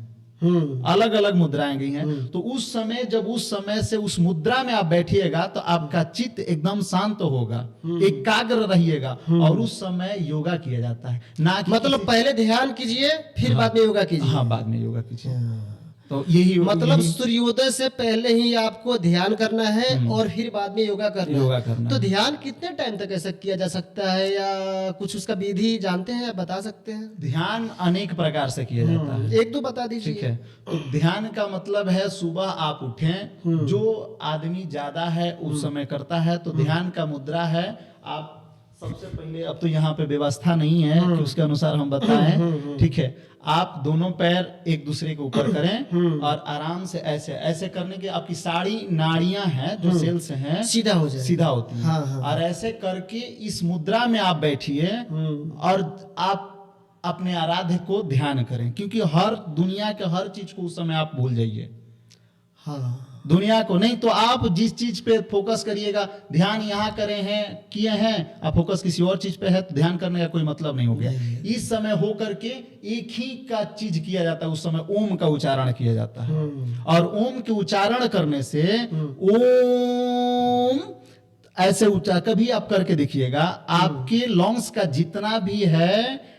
अलग अलग मुद्राएं गई हैं। तो उस समय जब उस समय से उस मुद्रा में आप बैठिएगा तो आपका चित्त एकदम शांत होगा, एकाग्र रहिएगा, और उस समय योगा किया जाता है। ना कि मतलब पहले ध्यान कीजिए फिर बाद में योगा कीजिए। हाँ, बाद में योगा कीजिए। तो यही मतलब सूर्योदय से पहले ही आपको ध्यान करना है और फिर बाद में योगा करना है। तो ध्यान कितने टाइम तक ऐसा किया जा सकता है, या कुछ उसका विधि जानते हैं, बता सकते हैं? ध्यान अनेक प्रकार से किया जाता है, एक दो बता दीजिए। ठीक है। तो ध्यान का मतलब है सुबह आप उठें, जो आदमी ज्यादा है उस समय करता है तो ध्यान का मुद्रा है। आप सबसे पहले, अब तो यहाँ पे व्यवस्था नहीं है कि उसके अनुसार हम बताएं, ठीक है। आप दोनों पैर एक दूसरे के ऊपर करें और आराम से ऐसे ऐसे करने के आपकी सारी नाड़ियां हैं जो सेल्स हैं सीधा हो जाए, सीधा होती है। हाँ। और ऐसे करके इस मुद्रा में आप बैठिए और आप अपने आराध्य को ध्यान करें, क्योंकि हर दुनिया के हर चीज को उस समय आप भूल जाइए। हाँ, दुनिया को नहीं तो आप जिस चीज पे फोकस करिएगा, ध्यान यहाँ करे हैं, किए हैं, आप फोकस किसी और चीज पे है तो ध्यान करने का कोई मतलब नहीं हो गया। इस समय हो करके एक ही का चीज किया जाता है, उस समय ओम का उच्चारण किया जाता है। और ओम के उच्चारण करने से ओम ऐसे कभी आप करके देखिएगा, आपके लंग्स का जितना भी है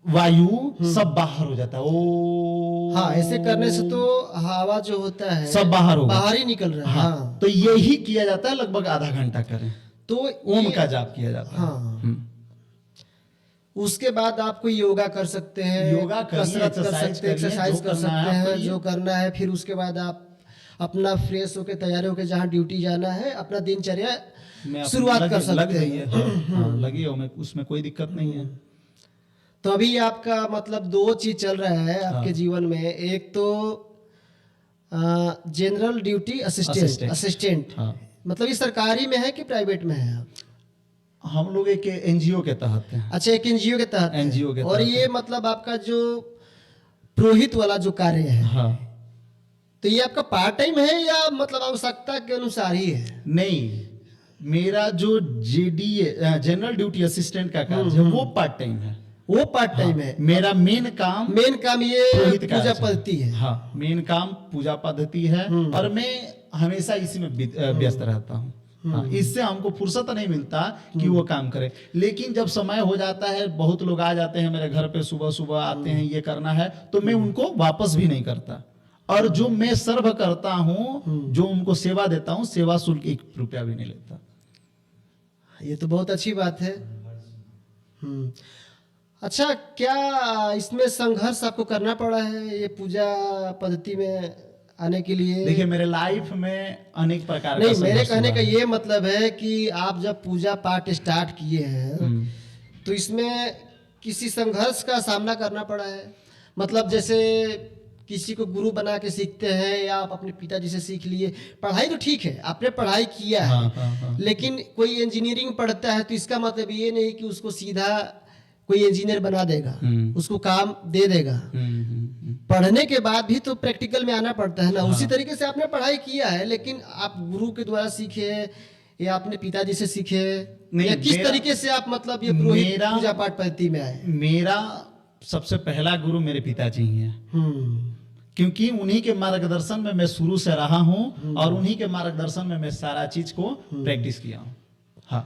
वायु सब बाहर हो जाता है। ओ हाँ, ऐसे करने से तो हवा जो होता है सब बाहर होगा, बाहर ही निकल रहा है। हाँ। तो यही किया जाता है, लगभग आधा घंटा करें तो ओम का जाप किया जाता है। हाँ। उसके बाद आप कोई योगा कर सकते हैं, योगा करिए, कसरत कर सकते हैं, एक्सरसाइज कर सकते हैं, जो करना है। फिर उसके बाद आप अपना फ्रेश होके तैयार होके जहाँ ड्यूटी जाना है अपना दिनचर्या शुरुआत कर सकते हैं। लगी हो, उसमें कोई दिक्कत नहीं है। तो अभी आपका मतलब दो चीज चल रहा है आपके जीवन में, एक तो जनरल ड्यूटी असिस्टेंट। मतलब ये सरकारी में है कि प्राइवेट में है? हम लोग एक एनजीओ के तहत हैं। अच्छा, एक एनजीओ के तहत। एनजीओ के और ये मतलब आपका जो पुरोहित वाला जो कार्य है, हाँ, तो ये आपका पार्ट टाइम है या मतलब आवश्यकता के अनुसार ही है? नहीं, मेरा जो जेडीए जनरल ड्यूटी असिस्टेंट का कार्य है वो पार्ट टाइम है। वो पार्ट टाइम है। मेरा मेन काम ये पूजा पद्धति है। हाँ, मेन काम पूजा पद्धति है और मैं हमेशा इसी में व्यस्त रहता हूँ। हाँ, इससे हमको फुर्सत नहीं मिलता कि वो काम करे। लेकिन जब समय हो जाता है, बहुत लोग आ जाते हैं मेरे घर पे, सुबह सुबह आते हैं, ये करना है, तो मैं उनको वापस भी नहीं करता। और जो मैं सर्व करता हूँ, जो उनको सेवा देता हूँ, सेवा शुल्क 1 रुपया भी नहीं लेता। ये तो बहुत अच्छी बात है। अच्छा, क्या इसमें संघर्ष आपको करना पड़ा है ये पूजा पद्धति में आने के लिए? देखिए, मेरे लाइफ में अनेक प्रकार का नहीं, मेरे संघर्ष कहने हुआ का है। ये मतलब है कि आप जब पूजा पाठ स्टार्ट किए हैं तो इसमें किसी संघर्ष का सामना करना पड़ा है? मतलब जैसे किसी को गुरु बना के सीखते हैं या आप अपने पिताजी से सीख लिए। पढ़ाई तो ठीक है, आपने पढ़ाई किया है, हाँ। लेकिन कोई इंजीनियरिंग पढ़ता है तो इसका मतलब ये नहीं कि उसको सीधा कोई इंजीनियर बना देगा, उसको काम दे देगा। पढ़ने के बाद भी तो प्रैक्टिकल में आना पड़ता है ना। उसी तरीके से आपने पढ़ाई किया है, लेकिन आप गुरु के द्वारा सीखे या अपने पिताजी से सीखे, नहीं, या किस तरीके से आप मतलब ये पुरोहित पूजा पाठ पद्धति में आए? मेरा सबसे पहला गुरु मेरे पिताजी ही हैं, क्योंकि उन्हीं के मार्गदर्शन में मैं शुरू से रहा हूं और उन्हीं के मार्गदर्शन में मैं सारा चीज को प्रैक्टिस किया हूं। हाँ,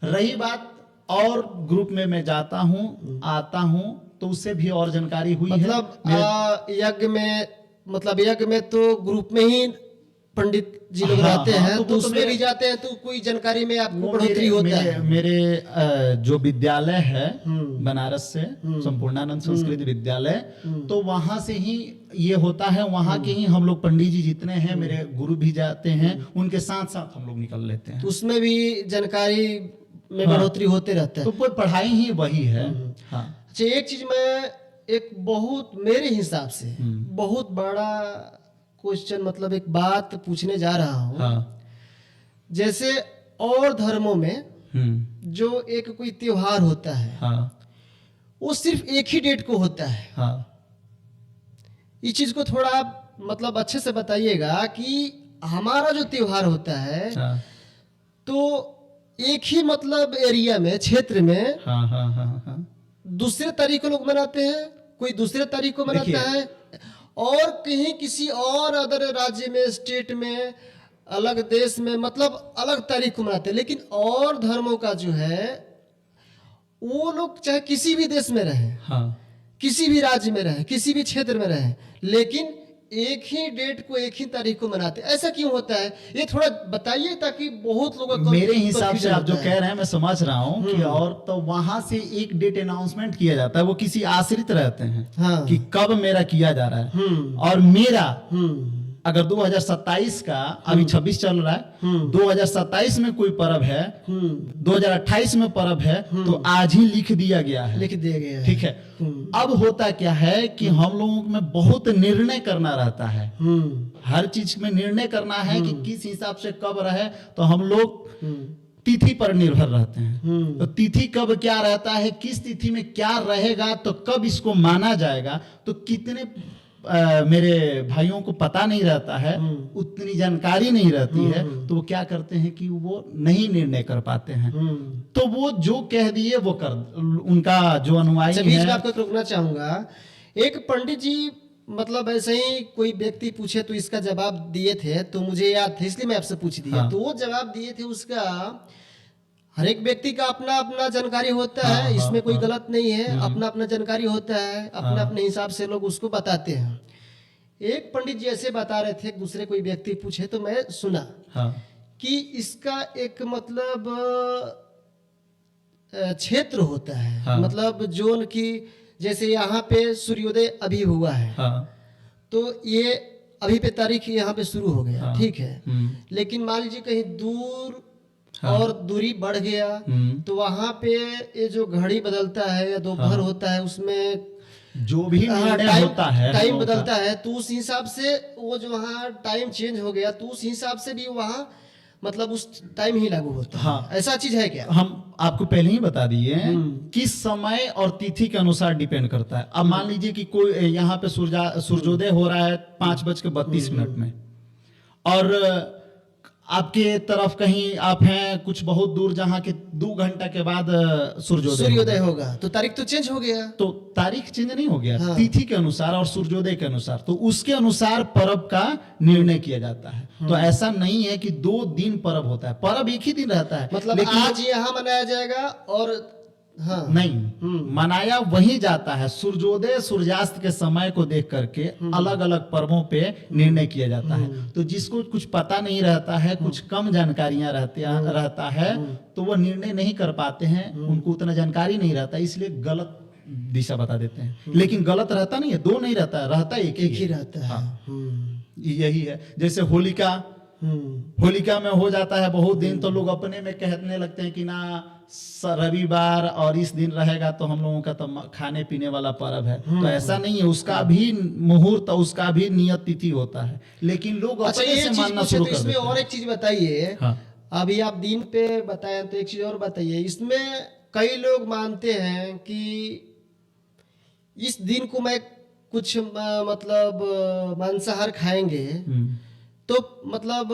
रही बात और ग्रुप में मैं जाता हूं आता हूं तो उससे भी और जानकारी हुई मतलब है। यज्ञ में तो ग्रुप में ही पंडित जी लोग हाँ, रहते हाँ, हैं, तो तो वो तो उसमें भी जाते हैं तो कोई जानकारी में आपको वो बढ़ोतरी होता है? मेरे जो विद्यालय है बनारस से, संपूर्णानंद संस्कृत विद्यालय, तो वहां से ही ये होता है। वहां के ही हम लोग पंडित जी जितने हैं, मेरे गुरु भी जाते हैं, उनके साथ साथ हम लोग निकल लेते हैं। तो उसमें भी जानकारी में बढ़ोतरी होते रहता है। तो कोई पढ़ाई ही वही है। हाँ। अच्छा, एक चीज मैं एक बहुत मेरे हिसाब से बहुत बड़ा क्वेश्चन, मतलब एक बात पूछने जा रहा हूँ। हाँ। जैसे और धर्मों में जो एक कोई त्योहार होता है, हाँ। वो सिर्फ एक ही डेट को होता है। हाँ। इस चीज को थोड़ा आप मतलब अच्छे से बताइएगा कि हमारा जो त्योहार होता है हाँ। तो एक ही मतलब एरिया में, क्षेत्र में हाँ। हाँ। हाँ। हाँ। दूसरे तारीख को लोग मनाते हैं, कोई दूसरे तारीख को मनाता देखिए, है, और कहीं किसी और अदर राज्य में, स्टेट में, अलग देश में मतलब अलग तारीख को मनाते हैं। लेकिन और धर्मों का जो है वो लोग चाहे किसी भी देश में रहे, हाँ। किसी भी राज्य में रहे, किसी भी क्षेत्र में रहे, लेकिन एक ही डेट को एक ही तारीख को मनाते हैं। ऐसा क्यों होता है? ये थोड़ा बताइए ताकि बहुत लोगों को मेरे हिसाब से आप जो होता है। कह रहे हैं मैं समझ रहा हूँ कि और तो वहां से एक डेट अनाउंसमेंट किया जाता है, वो किसी आश्रित रहते हैं हाँ। कि कब मेरा किया जा रहा है। और मेरा अगर 2027 का, अभी 26 चल रहा है, 2027 में कोई पर्व है, 2028 में पर्व है, तो आज ही लिख दिया गया है, लिख दिया गया है। ठीक है। अब होता क्या है कि हम लोगों में बहुत निर्णय करना रहता है, हर चीज में निर्णय करना है कि किस हिसाब से कब रहे, तो हम लोग तिथि पर निर्भर रहते हैं। तो तिथि कब क्या रहता है, किस तिथि में क्या रहेगा, तो कब इसको माना जाएगा, तो कितने मेरे भाइयों को पता नहीं रहता है, उतनी जानकारी नहीं रहती है, तो वो क्या करते हैं कि वो नहीं निर्णय कर पाते हैं। तो वो जो कह दिए वो कर, उनका जो अनुयायी बीच में है। आपको रोकना चाहूंगा। एक पंडित जी मतलब ऐसे ही कोई व्यक्ति पूछे तो इसका जवाब दिए थे, तो मुझे याद थे इसलिए मैं आपसे पूछ दिया। हाँ। तो वो जवाब दिए थे, उसका हर एक व्यक्ति का अपना अपना जानकारी होता हाँ, है, इसमें कोई हाँ। गलत नहीं है, अपना अपना जानकारी होता है, अपने अपने हिसाब से लोग उसको बताते हैं। एक पंडित जी ऐसे बता रहे थे, दूसरे कोई व्यक्ति पूछे तो मैं सुना हाँ। कि इसका एक मतलब क्षेत्र होता है। हाँ। मतलब जोन की, जैसे यहाँ पे सूर्योदय अभी हुआ है, हाँ। तो ये अभी पे तारीख यहाँ पे शुरू हो गया, हाँ। ठीक है। लेकिन मान लीजिए कहीं दूर हाँ। और दूरी बढ़ गया, तो वहां पे ये जो घड़ी बदलता है या दोपहर हाँ। होता है, उसमें जो भी निर्णय होता है, टाइम बदलता है, तो उस हिसाब से वो जो वहाँ टाइम चेंज हो गया, तो उस हिसाब से भी वहाँ मतलब उस टाइम ही लागू होता है। हाँ। ऐसा चीज है क्या? हम आपको पहले ही बता दिए किस समय और तिथि के अनुसार डिपेंड करता है। अब मान लीजिए कि कोई यहाँ पे सूर्योदय हो रहा है 5:32 में, और आपके तरफ कहीं आप हैं कुछ बहुत दूर जहाँ के 2 घंटा के बाद सूर्योदय होगा, तो तारीख तो चेंज हो गया। तो तारीख चेंज नहीं हो गया, हाँ। तिथि के अनुसार और सूर्योदय के अनुसार, तो उसके अनुसार पर्व का निर्णय किया जाता है। तो ऐसा नहीं है कि 2 दिन पर्व होता है, पर्व एक ही दिन रहता है। मतलब लेकिन आज यहाँ मनाया जाएगा और हाँ नहीं, मनाया वही जाता है सूर्योदय सूर्यास्त के समय को देख करके अलग अलग पर्वों पे निर्णय किया जाता है। तो जिसको कुछ पता नहीं रहता है, कुछ कम जानकारियां रहता है, तो वो निर्णय नहीं कर पाते हैं, उनको उतना जानकारी नहीं रहता, इसलिए गलत दिशा बता देते हैं। लेकिन गलत रहता नहीं है, दो नहीं रहता है, रहता एक ही रहता है। हाँ, यही है। जैसे होलिका में हो जाता है बहुत दिन, तो लोग अपने में कहने लगते हैं कि ना रविवार और इस दिन रहेगा तो हम लोगों का तो खाने पीने वाला पर्व है। तो ऐसा नहीं है, उसका भी मुहूर्त, उसका भी नियत तिथि होता है, लेकिन लोग अच्छा अपने ये से चीज मानना पूछे शुरू तो कर इसमें देते और हैं। एक चीज बताइए। हाँ। अभी आप दिन पे बताएं तो एक चीज और बताइए। इसमें कई लोग मानते हैं कि इस दिन को मैं कुछ मतलब मांसाहार खाएंगे तो मतलब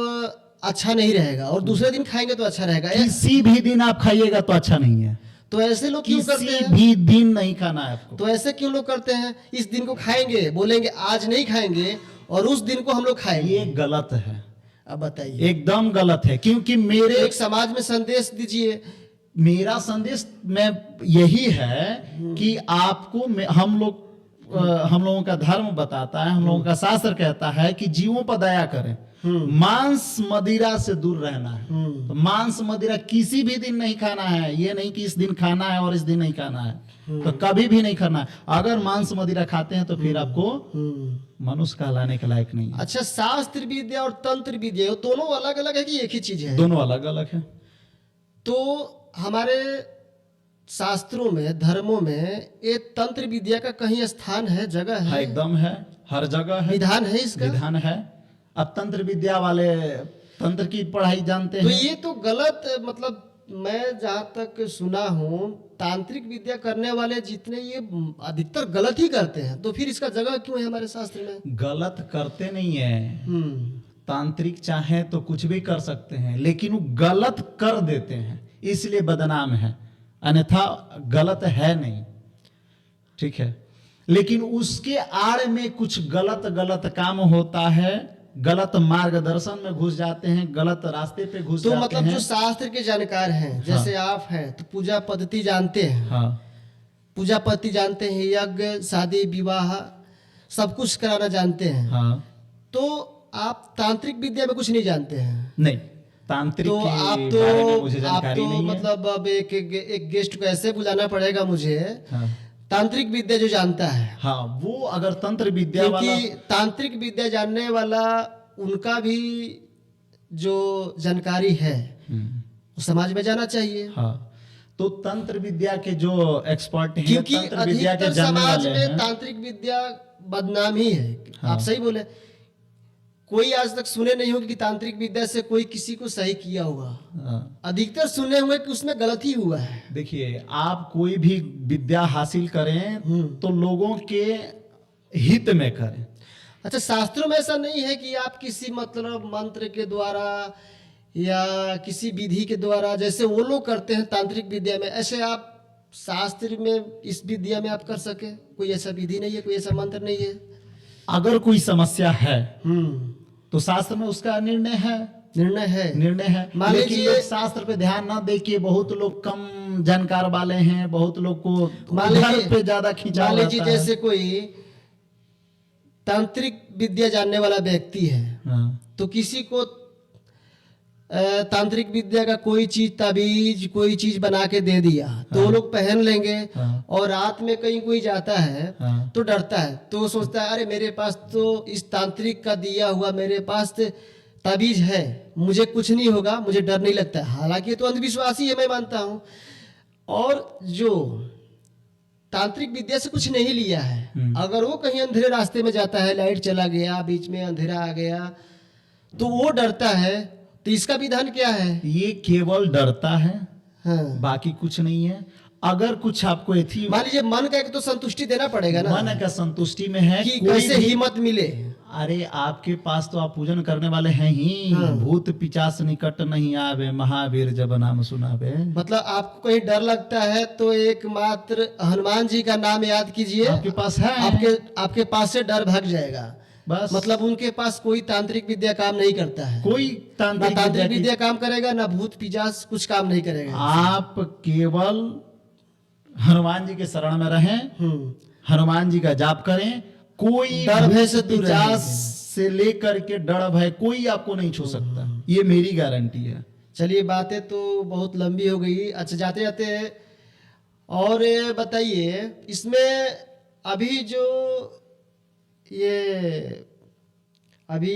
अच्छा नहीं रहेगा, और दूसरे दिन खाएंगे तो अच्छा रहेगा। किसी भी दिन आप खाइएगा तो अच्छा नहीं है, तो ऐसे लोग क्यों करते किसी हैं? भी दिन नहीं खाना है आपको। तो ऐसे क्यों लोग करते हैं? इस दिन को खाएंगे, बोलेंगे आज नहीं खाएंगे, और उस दिन को हम लोग खाएंगे। ये गलत है, अब बताइए। एकदम गलत है, क्योंकि एक समाज में संदेश दीजिए। मेरा संदेश में यही है कि आपको हम लोगों का धर्म बताता है, हम लोगों का शास्त्र कहता है कि जीवों पर दया करें, मांस मदिरा से दूर रहना है। तो मांस मदिरा किसी भी दिन नहीं खाना है, ये नहीं कि इस दिन खाना है और इस दिन नहीं खाना है, तो कभी भी नहीं खाना है। अगर मांस मदिरा खाते हैं तो फिर आपको मनुष्य कहलाने के लायक नहीं है। अच्छा, शास्त्र विद्या और तंत्र विद्या दोनों अलग अलग है कि एक ही चीज है? दोनों अलग अलग है। तो हमारे शास्त्रों में, धर्मों में ये तंत्र विद्या का कहीं स्थान है, जगह है? एकदम है, हर जगह है, विधान है इसका? विधान है। अब तंत्र विद्या वाले तंत्र की पढ़ाई जानते तो हैं। ये तो गलत, मतलब मैं जहां तक सुना हूं तांत्रिक विद्या करने वाले जितने ये अधिकतर गलत ही करते हैं, तो फिर इसका जगह क्यों है हमारे शास्त्र में? गलत करते नहीं है, तांत्रिक चाहे तो कुछ भी कर सकते हैं, लेकिन वो गलत कर देते हैं इसलिए बदनाम है, अन्यथा गलत है नहीं, ठीक है। लेकिन उसके आड़ में कुछ गलत काम होता है, गलत मार्गदर्शन में घुस जाते हैं, गलत रास्ते पे घुस तो जाते मतलब हैं। जो शास्त्र के जानकार हैं, जैसे आप हैं, तो पूजा पद्धति जानते हैं। हाँ, पूजा पद्धति जानते हैं, यज्ञ शादी विवाह सब कुछ कराना जानते हैं। हाँ। तो आप तांत्रिक विद्या में कुछ नहीं जानते हैं? नहीं, तांत्रिक तो के आप बारे में मुझे जानकारी नहीं है। मतलब अब एक गेस्ट को ऐसे बुलाना पड़ेगा मुझे, हाँ। तांत्रिक विद्या जो जानता है। हाँ, वो अगर तंत्र विद्या वाला, क्योंकि तांत्रिक विद्या जानने वाला उनका भी जो जानकारी है वो समाज में जाना चाहिए। हाँ, तो तंत्र विद्या के जो एक्सपर्ट हैं, क्योंकि तंत्र विद्या के अधिकतर जानने समाज वाले में हैं। तांत्रिक विद्या बदनाम ही है। हाँ। आप सही बोले, कोई आज तक सुने नहीं होंगे कि तांत्रिक विद्या से कोई किसी को सही किया होगा। हाँ। अधिकतर सुने हुए कि उसमें गलत ही हुआ है। देखिए, आप कोई भी विद्या हासिल करें तो लोगों के हित में करें। अच्छा, शास्त्रों में ऐसा नहीं है कि आप किसी मतलब मंत्र के द्वारा या किसी विधि के द्वारा, जैसे वो लोग करते हैं तांत्रिक विद्या में, ऐसे आप शास्त्र में इस विद्या में आप कर सके? कोई ऐसा विधि नहीं है, कोई ऐसा मंत्र नहीं है? अगर कोई समस्या है तो शास्त्र में उसका निर्णय है। मान लेकिन लीजिए, लोग शास्त्र पे ध्यान ना दे के, बहुत लोग कम जानकार वाले हैं, बहुत लोग को मान उधर लीजिए- पे ज्यादा खिंचाव मान लीजिए रहता है। जैसे कोई तांत्रिक विद्या जानने वाला व्यक्ति है, हाँ। तो किसी को तांत्रिक विद्या का कोई चीज, ताबीज कोई चीज बना के दे दिया, तो वो लोग पहन लेंगे। हाँ। और रात में कहीं कोई जाता है हाँ। तो डरता है, तो वो सोचता है अरे मेरे पास तो इस तांत्रिक का दिया हुआ मेरे पास ताबीज है, मुझे कुछ नहीं होगा, मुझे डर नहीं लगता है। हालांकि ये तो अंधविश्वास ही है, मैं मानता हूँ। और जो तांत्रिक विद्या से कुछ नहीं लिया है, अगर वो कहीं अंधेरे रास्ते में जाता है, लाइट चला गया, बीच में अंधेरा आ गया, तो वो डरता है। तो इसका विधान क्या है? ये केवल डरता है, हाँ। बाकी कुछ नहीं है। अगर कुछ आपको एथी मान लीजिए मन का एक तो संतुष्टि देना पड़ेगा ना, मन का संतुष्टि में है कि कोई कैसे भी- हिम्मत मिले। अरे आपके पास तो आप पूजन करने वाले हैं ही। भूत पिचास निकट नहीं आवे, महावीर जब नाम सुनावे। मतलब आपको कहीं डर लगता है तो एकमात्र हनुमान जी का नाम याद कीजिए, आपके पास है, आपके पास से डर भाग जाएगा। बस। मतलब उनके पास कोई तांत्रिक विद्या काम नहीं करता है, कोई ना तांत्रिक तांत्रिक विद्या विद्या काम करेगा, ना भूत पिशाच कुछ काम नहीं करेगा। आप केवल हनुमान जी के शरण में रहें, हनुमान जी का जाप करें, कोई डर भय से दूर पिशाच रहेंगे। से लेकर के डर भय कोई आपको नहीं छू सकता, ये मेरी गारंटी है। चलिए, बातें तो बहुत लंबी हो गई। अच्छा, जाते जाते और बताइए, इसमें अभी जो ये अभी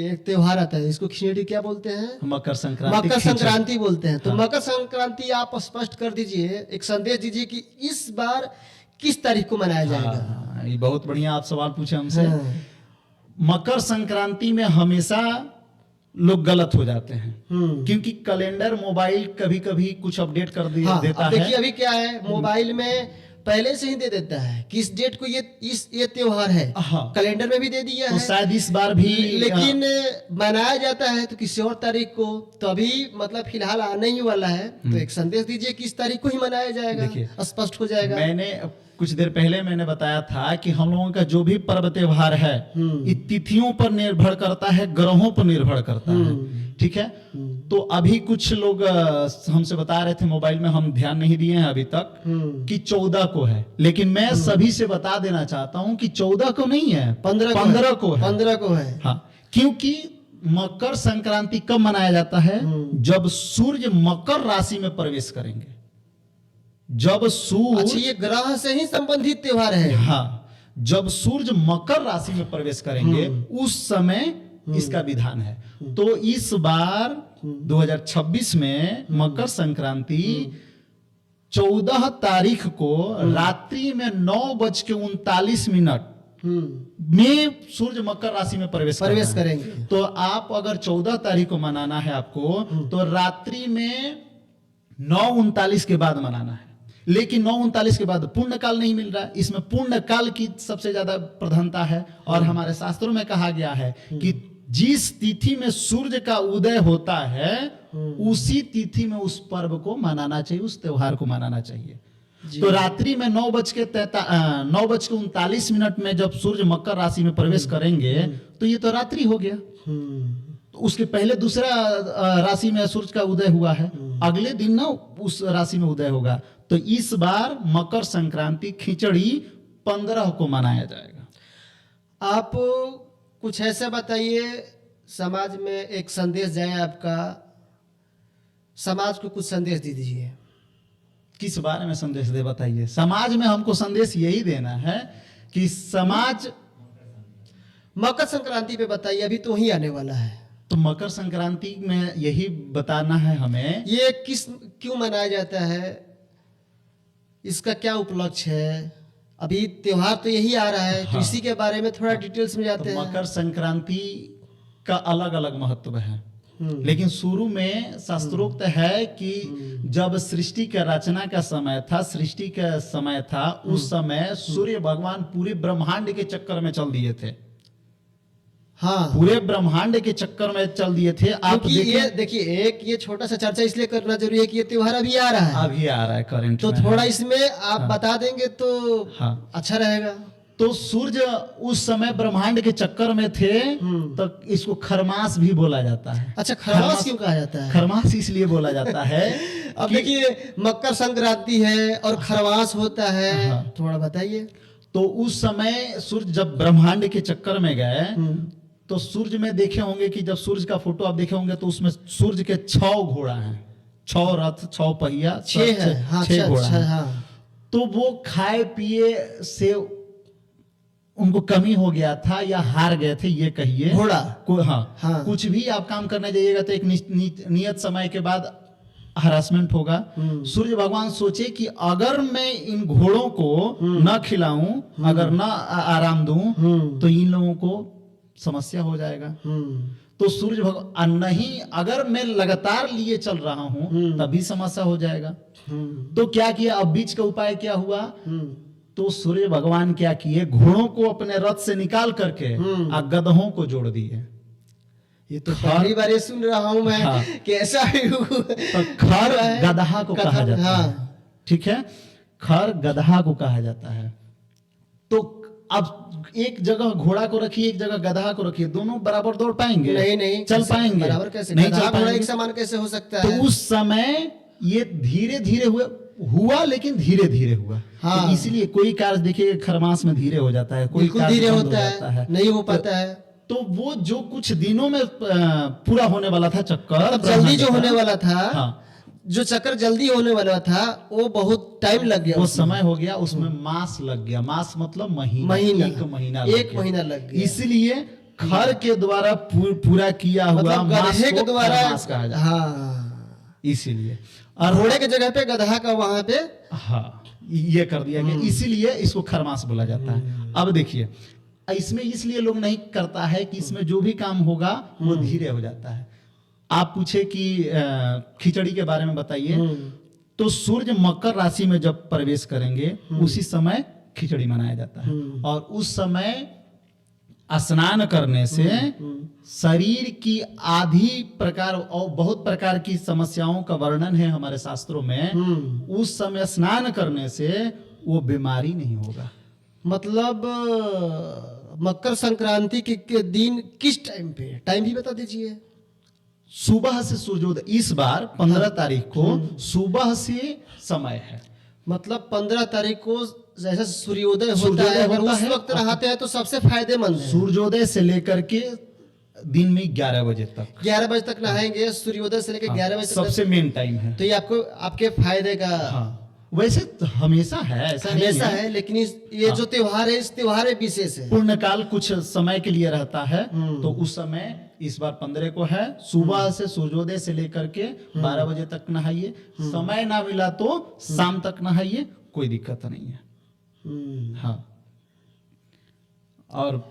एक त्योहार आता है, इसको खिचड़ी क्या बोलते हैं? मकर संक्रांति। मकर खींच। संक्रांति बोलते हैं। तो हाँ। मकर संक्रांति आप स्पष्ट कर दीजिए, एक संदेश दीजिए कि इस बार किस तारीख को मनाया जाएगा। हाँ, ये बहुत बढ़िया आप सवाल पूछे हमसे। हाँ। मकर संक्रांति में हमेशा लोग गलत हो जाते हैं, क्योंकि कैलेंडर मोबाइल कभी कभी कुछ अपडेट कर हाँ, देता अब देखिए, है। अभी क्या है, मोबाइल में पहले से ही दे देता है किस डेट को ये त्योहार है। हाँ। कैलेंडर में भी दे दिया तो है, शायद इस बार भी लेकिन मनाया जाता है तो किसी और तारीख को। तो अभी मतलब फिलहाल आने ही वाला है, तो एक संदेश दीजिए किस तारीख को ही मनाया जाएगा, देखिए, स्पष्ट हो जाएगा। मैंने कुछ देर पहले मैंने बताया था कि हम लोगों का जो भी पर्व त्योहार है, ये तिथियों पर निर्भर करता है, ग्रहों पर निर्भर करता है। ठीक है, तो अभी कुछ लोग हमसे बता रहे थे मोबाइल में, हम ध्यान नहीं दिए हैं अभी तक, कि 14 को है, लेकिन मैं सभी से बता देना चाहता हूं कि 14 को नहीं है, 15 को है। 15 को है। हाँ, क्योंकि मकर संक्रांति कब मनाया जाता है? जब सूर्य मकर राशि में प्रवेश करेंगे। जब सूर्य, अच्छा, ये ग्रह से ही संबंधित त्योहार है। हाँ, जब सूर्य मकर राशि में प्रवेश करेंगे उस समय इसका विधान है। तो इस बार 2026 में मकर संक्रांति 14 तारीख को रात्रि में 9:39 में सूर्य मकर राशि में प्रवेश करेंगे। तो आप अगर 14 तारीख को मनाना है आपको, तो रात्रि में 9:39 के बाद मनाना है। लेकिन 9:39 के बाद पूर्ण काल नहीं मिल रहा है, इसमें पूर्ण काल की सबसे ज्यादा प्रधानता है। और हमारे शास्त्रों में कहा गया है कि जिस तिथि में सूर्य का उदय होता है उसी तिथि में उस पर्व को मनाना चाहिए, उस त्योहार को मनाना चाहिए। तो रात्रि में 9:39 में जब सूर्य मकर राशि में प्रवेश करेंगे तो ये तो रात्रि हो गया। तो उसके पहले दूसरा राशि में सूर्य का उदय हुआ है, अगले दिन ना उस राशि में उदय होगा। तो इस बार मकर संक्रांति खिचड़ी 15 को मनाया जाएगा। आप कुछ ऐसा बताइए, समाज में एक संदेश जाए आपका, समाज को कुछ संदेश दे दीजिए। किस बारे में संदेश दे बताइए? समाज में हमको संदेश यही देना है कि समाज, मकर संक्रांति पे बताइए, अभी तो ही आने वाला है। तो मकर संक्रांति में यही बताना है हमें, ये क्यों मनाया जाता है, इसका क्या उपलक्ष्य है? अभी त्योहार तो यही आ रहा है, तो इसी के बारे में थोड़ा डिटेल्स में जाते हैं। मकर संक्रांति का अलग अलग महत्व है, लेकिन शुरू में शास्त्रोक्त है कि जब सृष्टि का रचना का समय था, सृष्टि का समय था, उस समय सूर्य भगवान पूरे ब्रह्मांड के चक्कर में चल दिए थे। हाँ, पूरे ब्रह्मांड के चक्कर में चल दिए थे। आप देखिए, एक ये छोटा सा चर्चा इसलिए करना जरूरी है कि ये त्योहार अभी आ रहा है, अभी आ रहा है करंट तो में। थोड़ा इसमें आप बता देंगे तो अच्छा रहेगा। तो सूर्य उस समय ब्रह्मांड के चक्कर में थे, तो इसको खरमास भी बोला जाता है। अच्छा, खरमास क्यों कहा जाता है? खरमास इसलिए बोला जाता है अब देखिए, मकर संक्रांति है और खरमास होता है, थोड़ा बताइए। तो उस समय सूर्य जब ब्रह्मांड के चक्कर में गए, तो सूर्य में देखे होंगे कि जब सूर्य का फोटो आप देखे होंगे तो उसमें सूर्य के 6 घोड़ा हैं, 6 रथ, 6 पहिया, 6 है। हाँ, 6 घोड़ा हैं। हाँ। तो वो खाए पिए से उनको कमी हो गया था या हार गए थे, ये कहिए घोड़ा हाँ, कुछ भी आप काम करने जाइएगा तो एक नियत समय के बाद हरासमेंट होगा। सूर्य भगवान सोचे कि अगर मैं इन घोड़ों को न खिलाऊं, अगर न आराम दूं, तो इन लोगों को समस्या हो जाएगा। तो सूर्य भगवान नहीं, अगर मैं लगातार लिए चल रहा हूं तभी समस्या हो जाएगा। तो क्या किया, अब बीच का उपाय क्या हुआ? तो सूर्य भगवान क्या किए, घोड़ों को अपने रथ से निकाल करके गधों को जोड़ दिए। ये तो पहली बार ये सुन रहा हूं मैं। हाँ। कि ऐसा भी तो खर गधा को कहा जाता है। ठीक है, खर गधा को कहा जाता है। तो अब एक जगह घोड़ा को रखिए, एक जगह गधा को रखिए, दोनों बराबर दौड़ पाएंगे? नहीं चल पाएंगे? बराबर कैसे? नहीं चल पाएंगे। एक समान कैसे हो सकता तो है? उस समय ये धीरे धीरे हुए, हुआ लेकिन धीरे धीरे हुआ। हाँ। तो इसीलिए कोई कार्य देखिए खरमास में धीरे हो जाता है, कोई बिल्कुल कार्य धीरे बंद हो होता जाता है, नहीं हो पाता है। तो वो जो कुछ दिनों में पूरा होने वाला था चक्कर, मतलब जल्दी जो ब्रह्मांड होने का, वाला था, हाँ, जो चक्कर जल्दी होने वाला था, वो बहुत टाइम लग गया वो उसमें। समय हो गया, उसमें मास लग गया। मास मतलब महीना, महीना, एक महीना एक महीना लग गया। इसलिए खर के द्वारा पूरा किया हुआ मतलब मास गधे के को द्वारा, खरमास कहा जाता है। हाँ, इसीलिए और घोड़े के जगह पे गधा का वहां पे, हाँ, ये कर दिया गया, इसीलिए इसको खरमास बोला जाता है। अब देखिए इसमें इसलिए लोग नहीं करता है कि इसमें जो भी काम होगा वो धीरे हो जाता है। आप पूछे कि खिचड़ी के बारे में बताइए, तो सूर्य मकर राशि में जब प्रवेश करेंगे उसी समय खिचड़ी मनाया जाता है। और उस समय स्नान करने से शरीर की आधी प्रकार और बहुत प्रकार की समस्याओं का वर्णन है हमारे शास्त्रों में। उस समय स्नान करने से वो बीमारी नहीं होगा। मतलब मकर संक्रांति के दिन किस टाइम पे, टाइम भी बता दीजिए। सुबह से सूर्योदय, इस बार 15 तारीख को सुबह से समय है। मतलब 15 तारीख को जैसा सूर्योदय होता सूर्योदय है, अगर होता उस है, वक्त नहाते हैं तो सबसे फायदेमंद है। सूर्योदय से लेकर के दिन में 11 बजे तक, 11 बजे तक नहाएंगे, सूर्योदय से लेकर 11 बजे तक, सबसे मेन टाइम है। तो ये आपको आपके फायदे का हाँ, वैसे तो हमेशा है, ऐसा नहीं हमेशा है। है, लेकिन ये जो त्योहार है, इस त्योहार में विशेष है। पूर्ण काल कुछ समय के लिए रहता है, तो उस समय इस बार 15 को है। सुबह से सूर्योदय से लेकर के 12 बजे तक नहाइए। समय ना मिला तो शाम तक नहाइए, कोई दिक्कत नहीं है। हाँ, और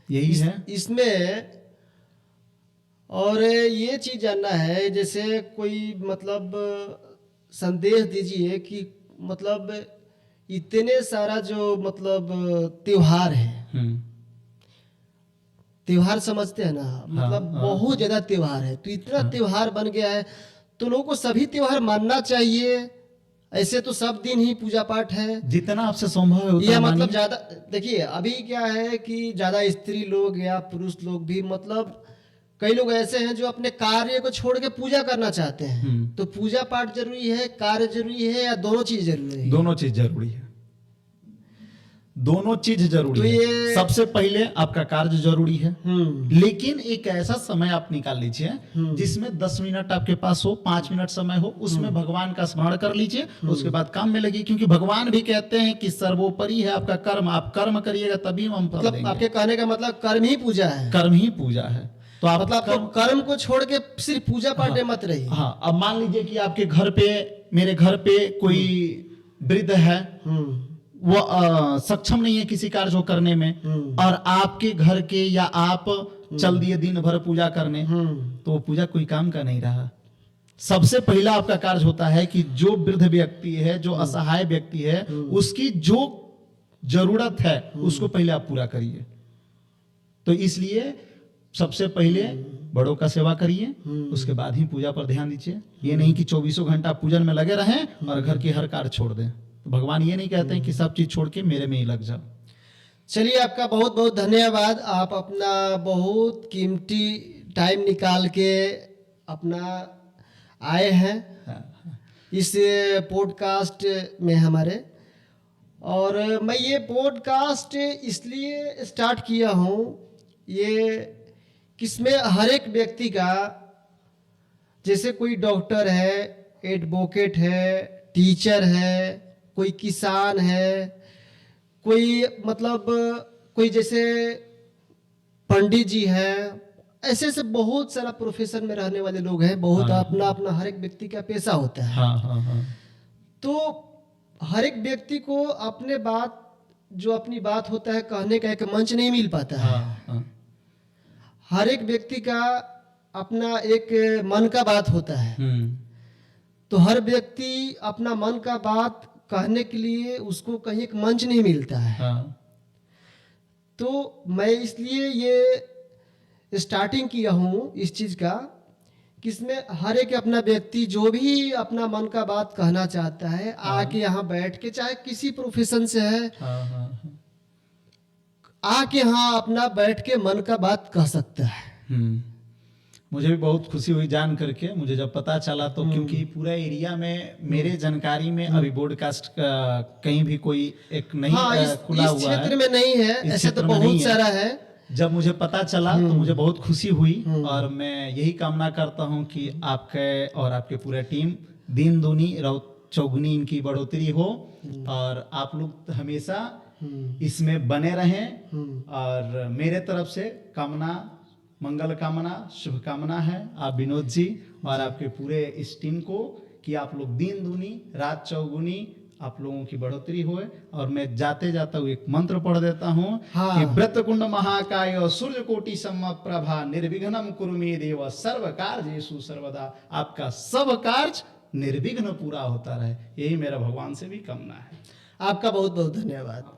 यही है इसमें। और ये चीज जानना है, जैसे कोई मतलब संदेश दीजिए कि मतलब इतने सारा जो मतलब त्योहार है, त्योहार समझते हैं ना, मतलब बहुत ज्यादा त्योहार है, तो इतना त्योहार बन गया है, तो लोगों को सभी त्योहार मानना चाहिए। ऐसे तो सब दिन ही पूजा पाठ है, जितना आपसे संभव है उतना या मतलब मानिए। ज्यादा। देखिए अभी क्या है कि ज्यादा स्त्री लोग या पुरुष लोग भी, मतलब कई लोग ऐसे हैं जो अपने कार्य को छोड़ के पूजा करना चाहते हैं। तो पूजा पाठ जरूरी है, कार्य जरूरी है, या दोनों चीज जरूरी है? दोनों चीज जरूरी है, दोनों चीज जरूरी तो है। ये सबसे पहले आपका कार्य जरूरी है, लेकिन एक ऐसा समय आप निकाल लीजिए जिसमें 10 मिनट आपके पास हो, 5 मिनट समय हो, उसमें भगवान का स्मरण कर लीजिए, उसके बाद काम में लगिए। क्योंकि भगवान भी कहते हैं कि सर्वोपरि है आपका कर्म, आप कर्म करिएगा तभी हम फल मतलब देंगे। आपके कहने का मतलब कर्म ही पूजा है, कर्म ही पूजा है। तो आप मतलब आपको कर्म को छोड़ के सिर्फ पूजा पाठ में मत रहिए। हाँ, अब मान लीजिए कि आपके घर पे, मेरे घर पे कोई वृद्ध है, वो सक्षम नहीं है किसी कार्य को करने में, और आपके घर के या आप चल दिए दिन भर पूजा करने, तो वो पूजा कोई काम का नहीं रहा। सबसे पहला आपका कार्य होता है कि जो वृद्ध व्यक्ति है, जो असहाय व्यक्ति है, उसकी जो जरूरत है उसको पहले आप पूरा करिए। तो इसलिए सबसे पहले बड़ों का सेवा करिए, उसके बाद ही पूजा पर ध्यान दीजिए। ये नहीं कि 24 घंटा पूजन में लगे रहें और घर के हर कार्य छोड़ दें। तो भगवान ये नहीं कहते हैं कि सब चीज छोड़ के मेरे में ही लग जाओ। चलिए, आपका बहुत बहुत धन्यवाद। आप अपना बहुत कीमती टाइम निकाल के अपना आए हैं इस पॉडकास्ट में हमारे। और मैं ये पॉडकास्ट इसलिए स्टार्ट किया हूँ, ये किसमें हर एक व्यक्ति का, जैसे कोई डॉक्टर है, एडवोकेट है, टीचर है, कोई किसान है, कोई मतलब कोई जैसे पंडित जी है, ऐसे ऐसे बहुत सारा प्रोफेशन में रहने वाले लोग हैं। बहुत अपना अपना हर एक व्यक्ति का पेशा होता है। तो हर एक व्यक्ति को अपने बात, जो अपनी बात होता है, कहने का एक मंच नहीं मिल पाता है। हर एक व्यक्ति का अपना एक मन का बात होता है। तो हर व्यक्ति अपना मन का बात कहने के लिए उसको कहीं एक मंच नहीं मिलता है। तो मैं इसलिए ये स्टार्टिंग किया हूँ इस चीज का, कि इसमें हर एक अपना व्यक्ति जो भी अपना मन का बात कहना चाहता है, आके यहाँ बैठ के, चाहे किसी प्रोफेशन से है, आके यहाँ अपना बैठ के मन का बात कह सकता है। मुझे भी बहुत खुशी हुई जान करके। मुझे जब पता चला तो, क्योंकि पूरा एरिया में मेरे जानकारी में अभी ब्रॉडकास्ट कहीं भी कोई एक नहीं हाँ, खुला इस हुआ क्षेत्र है। में नहीं है, इस ऐसे क्षेत्र तो में बहुत नहीं है। सारा है। जब मुझे पता चला तो मुझे बहुत खुशी हुई, और मैं यही कामना करता हूं कि आपके और आपके पूरे टीम दिन दूनी रात चौगुनी इनकी बढ़ोतरी हो, और आप लोग हमेशा इसमें बने रहें। और मेरे तरफ से कामना, मंगल कामना, शुभकामना है आप विनोद जी और आपके पूरे इस टीम को, कि आप लोग दिन दूनी रात चौगुनी आप लोगों की बढ़ोतरी होए। और मैं जाते जाता हूँ एक मंत्र पढ़ देता हूँ हाँ। कि व्रतकुंड महाकाय सूर्यकोटि समप्रभा निर्विघ्नं कुरु मे देव सर्व कार्येषु सर्वदा। आपका सब कार्य निर्विघ्न पूरा होता रहे, यही मेरा भगवान से भी कामना है। आपका बहुत बहुत धन्यवाद।